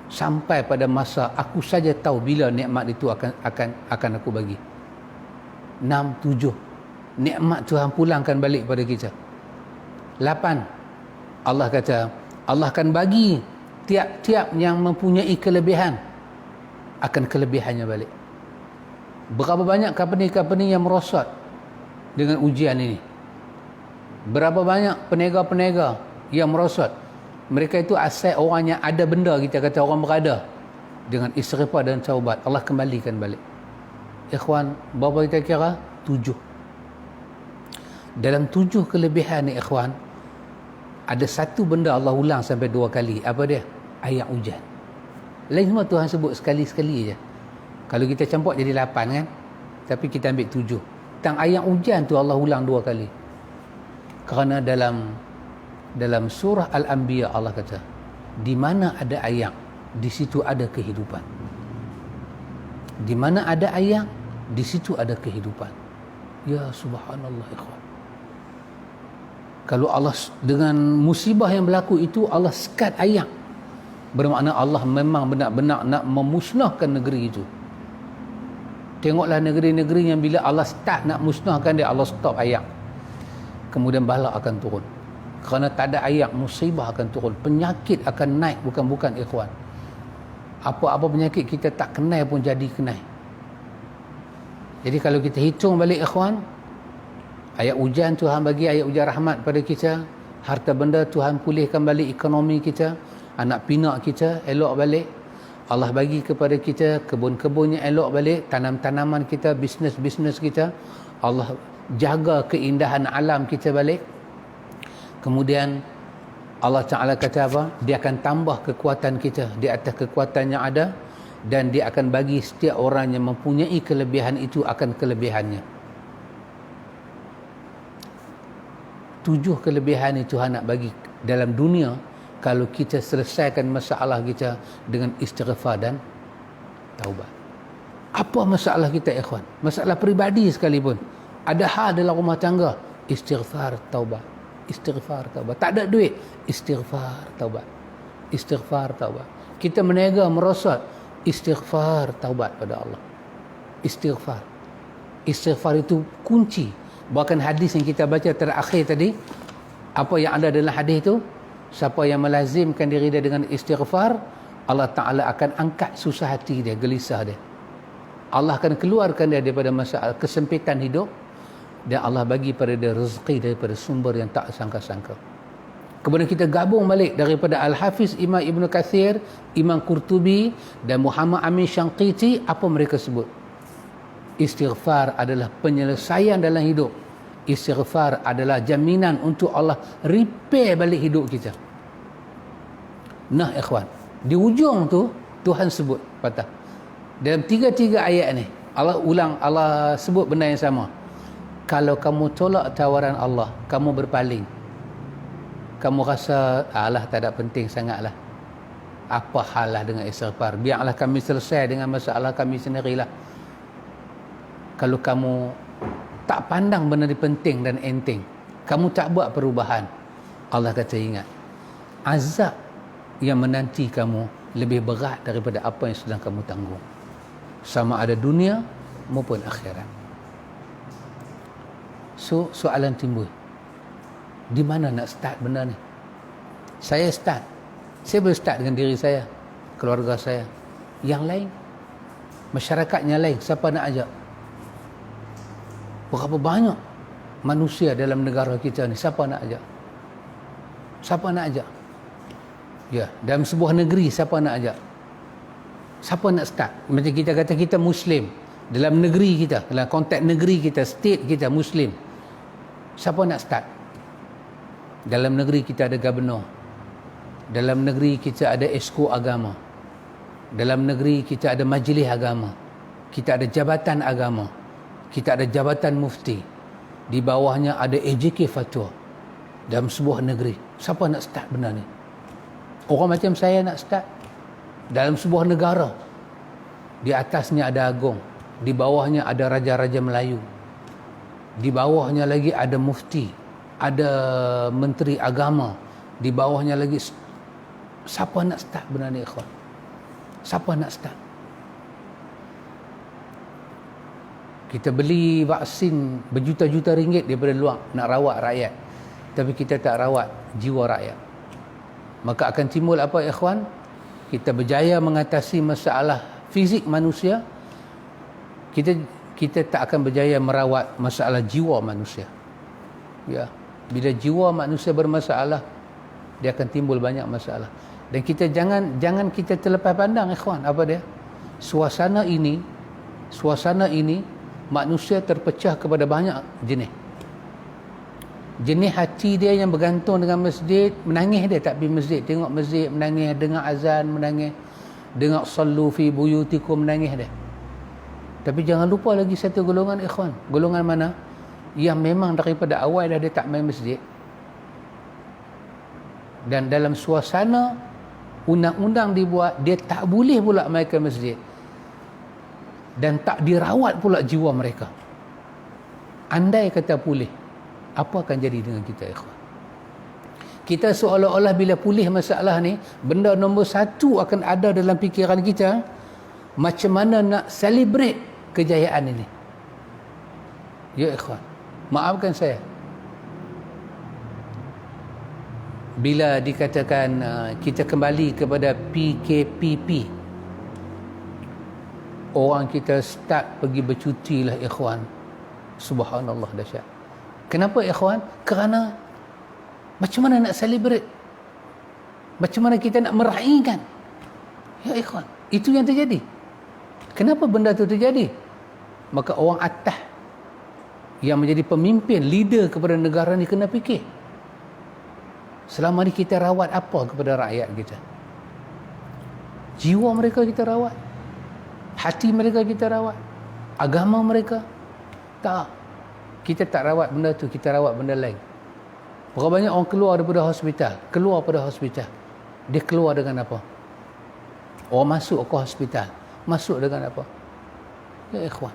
Sampai pada masa aku saja tahu bila nikmat itu akan aku bagi. 6, 7. Nikmat Tuhan pulangkan balik pada kita. 8. Allah kata, Allah akan bagi tiap-tiap yang mempunyai kelebihan akan kelebihannya balik. Berapa banyak company-company yang merosot dengan ujian ini? Berapa banyak peniaga-peniaga yang merosot? Mereka itu aset orang yang ada benda, kita kata orang berada. Dengan istighfar dan taubat, Allah kembalikan balik. Ikhwan, berapa kita kira? 7. Dalam 7 kelebihan ni, ikhwan, ada satu benda Allah ulang sampai 2 kali. Apa dia? Ayat hujan. Lain semua Tuhan sebut sekali-sekali je. Kalau kita campur jadi 8 kan? Tapi kita ambil 7. Tentang ayat hujan tu Allah ulang 2 kali. Kerana dalam surah Al-Anbiya Allah kata, di mana ada ayat, di situ ada kehidupan. Di mana ada ayam, di situ ada kehidupan. Ya subhanallah ikhwan. Kalau Allah dengan musibah yang berlaku itu Allah sekat ayam, bermakna Allah memang benar-benar nak memusnahkan negeri itu. Tengoklah negeri-negeri yang bila Allah start nak musnahkan dia, Allah stop ayam. Kemudian bala akan turun. Kerana tak ada ayam, musibah akan turun. Penyakit akan naik, bukan-bukan ikhwan. Apa-apa penyakit kita tak kenal pun jadi kenal. Jadi kalau kita hitung balik ikhwan, ayat hujan Tuhan bagi, ayat hujan rahmat pada kita, harta benda Tuhan pulihkan balik ekonomi kita, anak pinak kita elok balik, Allah bagi kepada kita kebun-kebun yang elok balik, tanam-tanaman kita, bisnes-bisnes kita, Allah jaga keindahan alam kita balik. Kemudian Allah Ta'ala kata apa? Dia akan tambah kekuatan kita di atas kekuatan yang ada, dan dia akan bagi setiap orang yang mempunyai kelebihan itu akan kelebihannya. 7 kelebihan itu Tuhan nak bagi dalam dunia kalau kita selesaikan masalah kita dengan istighfar dan taubat. Apa masalah kita ikhwan? Masalah peribadi sekalipun. Ada hal dalam rumah tangga, istighfar taubat. Istighfar taubat. Tak ada duit, istighfar taubat. Istighfar taubat. Kita menega merosot, istighfar taubat pada Allah. Istighfar. Istighfar itu kunci. Bahkan hadis yang kita baca terakhir tadi, apa yang ada dalam hadis itu, siapa yang melazimkan diri dia dengan istighfar, Allah Ta'ala akan angkat susah hati dia, gelisah dia. Allah akan keluarkan dia daripada masalah kesempitan hidup, dan Allah bagi pada dia rezeki daripada sumber yang tak sangka-sangka. Kemudian kita gabung balik daripada Al-Hafiz Imam Ibn Kathir, Imam Qurtubi dan Muhammad Amin Syanqiti, apa mereka sebut? Istighfar adalah penyelesaian dalam hidup. Istighfar adalah jaminan untuk Allah repair balik hidup kita. Nah ikhwan, di ujung tu Tuhan sebut patah. Dalam 3 ayat ni Allah sebut benda yang sama. Kalau kamu tolak tawaran Allah, kamu berpaling, kamu rasa alah tak ada penting sangatlah, apa halah dengan istighfar, biarlah kami selesai dengan masalah kami sendirilah. Kalau kamu tak pandang benda ni penting dan enteng, kamu tak buat perubahan, Allah kata ingat, azab yang menanti kamu lebih berat daripada apa yang sedang kamu tanggung, sama ada dunia maupun akhirat. So soalan timbul, di mana nak start benda ni? Saya boleh start dengan diri saya, keluarga saya, yang lain, masyarakatnya lain, siapa nak ajak? Berapa banyak manusia dalam negara kita ni, siapa nak ajak? Siapa nak ajak? Ya, dalam sebuah negeri siapa nak ajak? Siapa nak start? Macam kita kata kita Muslim, dalam negeri kita, dalam konteks negeri kita, state kita Muslim, siapa nak start? Dalam negeri kita ada gubernur, dalam negeri kita ada esko agama, dalam negeri kita ada majlis agama, kita ada jabatan agama, kita ada jabatan mufti, di bawahnya ada AJK fatwa. Dalam sebuah negeri, siapa nak start benda ni? Orang macam saya nak start. Dalam sebuah negara, di atasnya ada agung, di bawahnya ada raja-raja Melayu, di bawahnya lagi ada mufti, ada menteri agama, di bawahnya lagi. Siapa nak start benda ni ikhwan? Siapa nak start? Kita beli vaksin berjuta-juta ringgit daripada luar nak rawat rakyat, tapi kita tak rawat jiwa rakyat. Maka akan timbul apa ikhwan? Kita berjaya mengatasi masalah fizik manusia, kita tak akan berjaya merawat masalah jiwa manusia. Ya, bila jiwa manusia bermasalah, dia akan timbul banyak masalah. Dan kita jangan kita terlepas pandang ikhwan, apa dia? Suasana ini manusia terpecah kepada banyak jenis. Jenis hati dia yang bergantung dengan masjid, menangis dia tak pergi masjid, tengok masjid menangis, dengar azan menangis, dengar sallu fi buyutikum menangis dia. Tapi jangan lupa lagi satu golongan ikhwan. Golongan mana? Yang memang daripada awal dah dia tak main masjid, dan dalam suasana undang-undang dibuat, dia tak boleh pula main ke masjid. dan tak dirawat pula jiwa mereka. Andai kata pulih, apa akan jadi dengan kita, ikhwan? Kita seolah-olah bila pulih masalah ni, benda nombor satu akan ada dalam fikiran kita, macam mana nak celebrate kejayaan ini. Ya ikhwan, maafkan saya, bila dikatakan kita kembali kepada PKPP, orang kita start pergi bercuti lah, ikhwan. Subhanallah, dahsyat. Kenapa, ikhwan? Kerana macam mana nak celebrate? Macam mana kita nak meraihkan? Ya ikhwan, itu yang terjadi. Kenapa benda itu terjadi? Maka orang atas yang menjadi pemimpin, leader kepada negara ni kena fikir. Selama ni kita rawat apa kepada rakyat kita? Jiwa mereka kita rawat? Hati mereka kita rawat? Agama mereka? Tak. Kita tak rawat benda tu, kita rawat benda lain. Berapa banyak orang keluar daripada hospital, dia keluar dengan apa? Orang masuk ke hospital, masuk dengan apa? Ya ikhwan,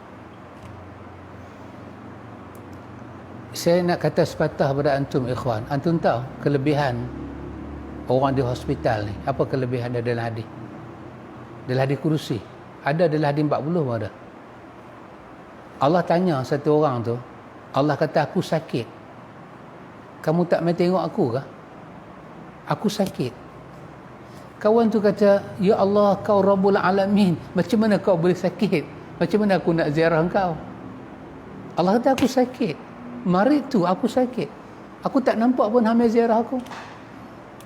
saya nak kata sepatah pada antum, ikhwan. Antum tahu kelebihan orang di hospital ni? Apa kelebihan dia dalam hadis? Dalam hadis kursi ada, dalam hadis 40 pun ada. Allah tanya satu orang tu, Allah kata, aku sakit, kamu tak main tengok aku ke? Aku sakit. Kawan tu kata, ya Allah, kau Rabbul Alamin, macam mana kau boleh sakit? Macam mana aku nak ziarah kau? Allah kata, aku sakit. Mari tu aku sakit. Aku tak nampak pun hang ziarah aku.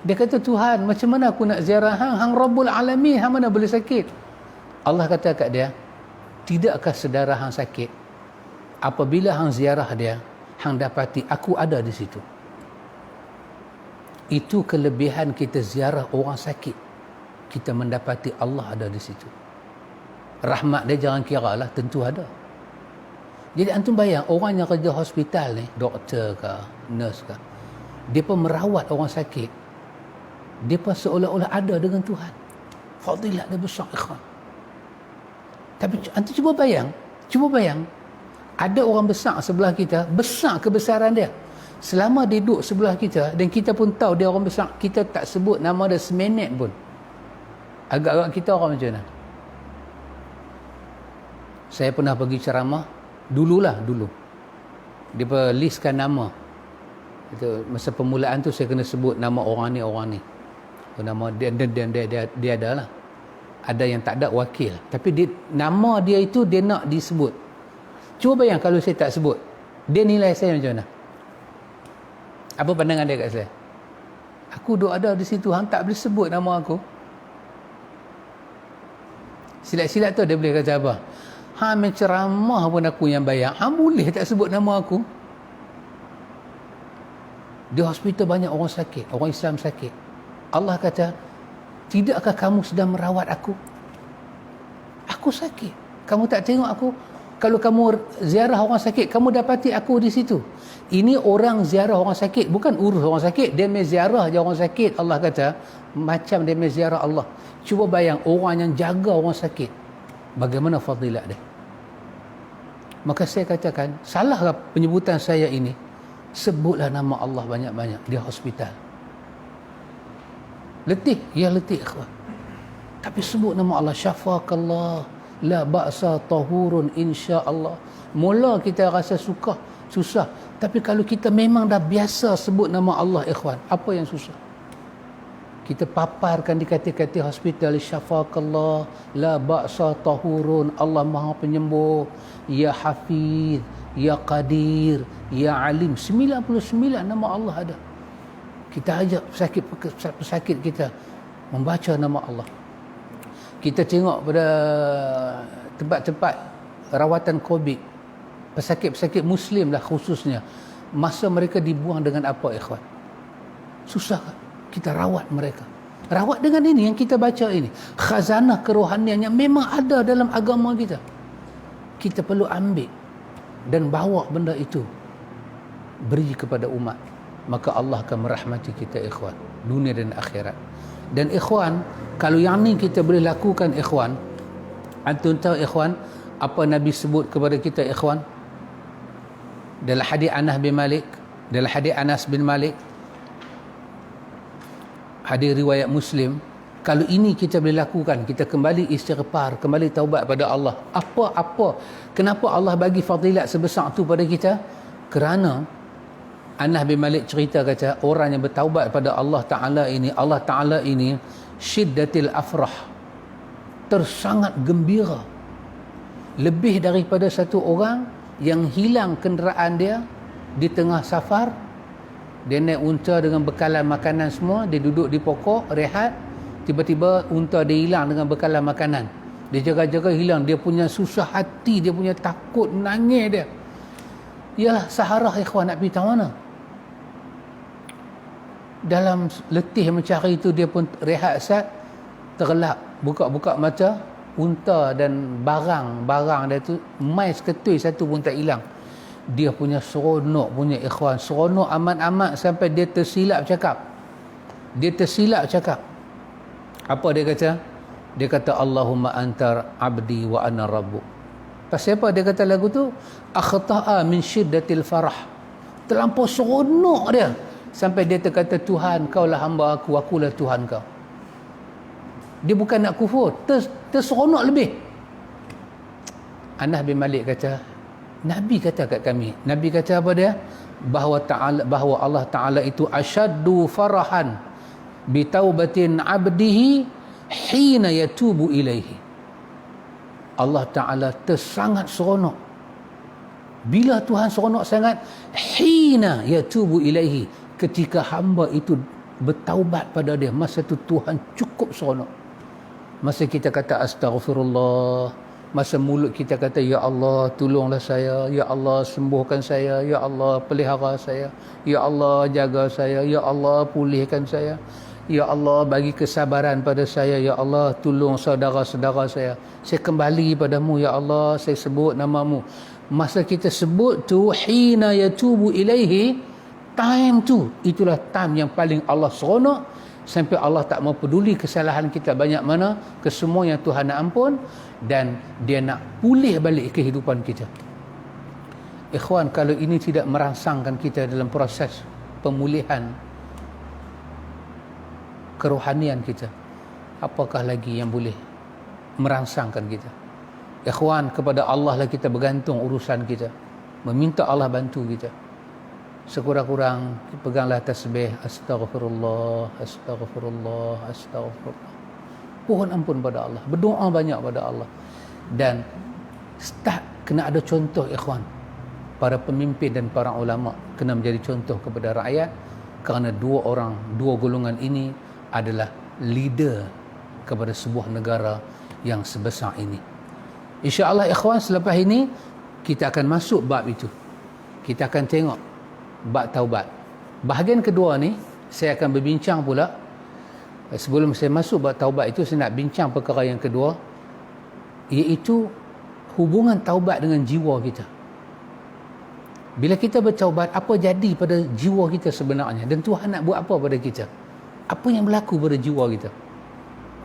Dia kata, Tuhan, macam mana aku nak ziarah hang? Hang Rabbul Alamin, hang mana boleh sakit? Allah kata kat dia, tidakkah saudara hang sakit? Apabila hang ziarah dia, hang dapati aku ada di situ. Itu kelebihan kita ziarah orang sakit. Kita mendapati Allah ada di situ. Rahmat dia jangan kira lah, tentu ada. Jadi antum bayang, orang yang kerja hospital ni, doktor ke, nurse ke, dia pun merawat orang sakit. Dia pun seolah-olah ada dengan Tuhan. Fadilat dia besar, ikhwan. Tapi antum cuba bayang, ada orang besar sebelah kita, besar kebesaran dia. Selama dia duduk sebelah kita dan kita pun tahu dia orang besar, kita tak sebut nama dia seminit pun, agak-agak kita orang macam mana? Saya pernah pergi ceramah dulu dia listkan nama itu. Masa permulaan tu saya kena sebut nama orang ni, nama dia ada lah. Ada yang tak ada wakil, tapi nama dia itu dia nak disebut. Cuba bayang kalau saya tak sebut, dia nilai saya macam mana? Apa pandangan dia kat saya? Aku duk ada di situ, hang tak boleh sebut nama aku. Silat-silat tu dia boleh kata apa? Hang menceramah pun aku yang bayar, hang boleh tak sebut nama aku? Di hospital banyak orang sakit, orang Islam sakit. Allah kata, tidakkah kamu sedang merawat aku? Aku sakit, kamu tak tengok aku? Kalau kamu ziarah orang sakit, kamu dapati aku di situ. Ini orang ziarah orang sakit, bukan urus orang sakit, dia main ziarah je orang sakit. Allah kata, macam dia main ziarah Allah. Cuba bayang orang yang jaga orang sakit, bagaimana fadilat dia. Maka saya katakan, salahkah penyebutan saya ini? Sebutlah nama Allah banyak-banyak di hospital. Letih, ya letih, ikhwan. Tapi sebut nama Allah, syafakallah, la ba'sa tahurun insya-Allah. Mula kita rasa susah. Tapi kalau kita memang dah biasa sebut nama Allah, ikhwan, apa yang susah? Kita paparkan di kata-kata hospital, syafakallah, la ba'sa tahurun, Allah Maha Penyembuh, ya Hafiz, ya Qadir, ya Alim. 99 nama Allah ada. Kita ajak pesakit kita membaca nama Allah. Kita tengok pada tempat-tempat rawatan COVID, pesakit-pesakit Muslim lah khususnya, masa mereka dibuang dengan apa, ikhwan? Susah kan? Kita rawat mereka. Rawat dengan ini yang kita baca ini. Khazanah kerohanian yang memang ada dalam agama kita. Kita perlu ambil dan bawa benda itu, beri kepada umat. Maka Allah akan merahmati kita, ikhwan, dunia dan akhirat. Dan ikhwan, kalau yang ni kita boleh lakukan, ikhwan, antum tahu, ikhwan, apa Nabi sebut kepada kita, ikhwan? Dalam hadis Anas bin Malik, hadis riwayat Muslim, kalau ini kita boleh lakukan, kita kembali istighfar, kembali taubat pada Allah. Kenapa Allah bagi fadilat sebesar tu pada kita? Kerana Anas bin Malik cerita, kata orang yang bertaubat pada Allah Ta'ala ini syiddatil afrah, tersangat gembira, lebih daripada satu orang yang hilang kenderaan dia di tengah safar. Dia naik unta dengan bekalan makanan semua, dia duduk di pokok rehat, tiba-tiba unta dia hilang dengan bekalan makanan. Dia jaga-jaga hilang, dia punya susah hati, dia punya takut, nangis dia. Yalah, Saharah, ikhwan, nak pergi tahu mana? Dalam letih mencari itu, dia pun rehat sat, terlelap, buka-buka mata, unta dan barang dia tu mai seketui satu pun tak hilang. Dia punya seronok punya, ikhwan, seronok amat-amat sampai dia tersilap cakap. Apa dia kata? Dia kata, Allahumma antar abdi wa ana rabbuk. Pasal apa dia kata lagu tu? Akhta'a min syiddatil farah. Terlampau seronok dia sampai dia terkata, Tuhan, kaulah hamba aku, akulah Tuhan kau. Dia bukan nak kufur, terseronok lebih. Anas bin Malik kata, Nabi kata kat kami, Nabi kata apa dia? Bahawa Allah Ta'ala itu asyaddu farahan bi taubatin abdihi hina yatubu ilaihi. Allah Ta'ala tersangat seronok. Bila Tuhan seronok sangat? Hina yatubu ilaihi, ketika hamba itu bertaubat pada dia. Masa itu Tuhan cukup seronok. Masa kita kata astaghfirullah, masa mulut kita kata, ya Allah tolonglah saya, ya Allah sembuhkan saya, ya Allah pelihara saya, ya Allah jaga saya, ya Allah pulihkan saya, ya Allah bagi kesabaran pada saya, ya Allah tolong saudara-saudara saya kembali padamu, ya Allah saya sebut namamu. Masa kita sebut tu, hina yatubu ilaihi, time tu, itulah time yang paling Allah seronok, sampai Allah tak mau peduli kesalahan kita banyak mana, kesemua yang Tuhan nak ampun, dan dia nak pulih balik kehidupan kita. Ikhwan, kalau ini tidak merangsangkan kita dalam proses pemulihan kerohanian kita, apakah lagi yang boleh merangsangkan kita? Ikhwan, kepada Allah lah kita bergantung urusan kita, meminta Allah bantu kita. Sekurang-kurang peganglah tasbih astaghfirullah, astaghfirullah, astaghfirullah. Mohon ampun pada Allah, berdoa banyak pada Allah. Dan start kena ada contoh, ikhwan. Para pemimpin dan para ulama kena menjadi contoh kepada rakyat, kerana dua golongan ini adalah leader kepada sebuah negara yang sebesar ini. InsyaAllah, ikhwan, selepas ini kita akan masuk bab itu. Kita akan tengok bab taubat. Bahagian kedua ni saya akan berbincang pula. Sebelum saya masuk bab taubat itu, saya nak bincang perkara yang kedua, iaitu hubungan taubat dengan jiwa kita. Bila kita bertaubat, apa jadi pada jiwa kita sebenarnya, dan Tuhan nak buat apa pada kita? Apa yang berlaku pada jiwa kita?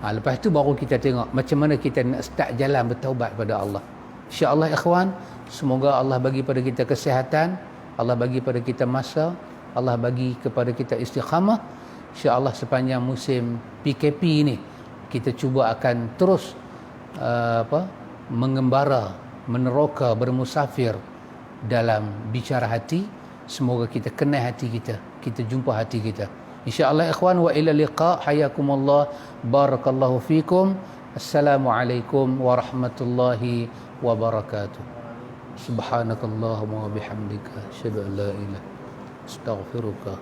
Lepas tu baru kita tengok macam mana kita nak start jalan bertaubat pada Allah. InsyaAllah, ikhwan, semoga Allah bagi pada kita kesihatan, Allah bagi pada kita masa, Allah bagi kepada kita istiqamah. InsyaAllah sepanjang musim PKP ini kita cuba akan terus mengembara, meneroka, bermusafir dalam bicara hati. Semoga kita kenal hati kita, kita jumpa hati kita. InsyaAllah, ikhwan, wa ila liqa, hayakumullah, barakallahu fikum. Assalamualaikum warahmatullahi wabarakatuh. Subhanakallahumma wa bihamdika, asyhadu an la ilaha illa anta, astaghfiruka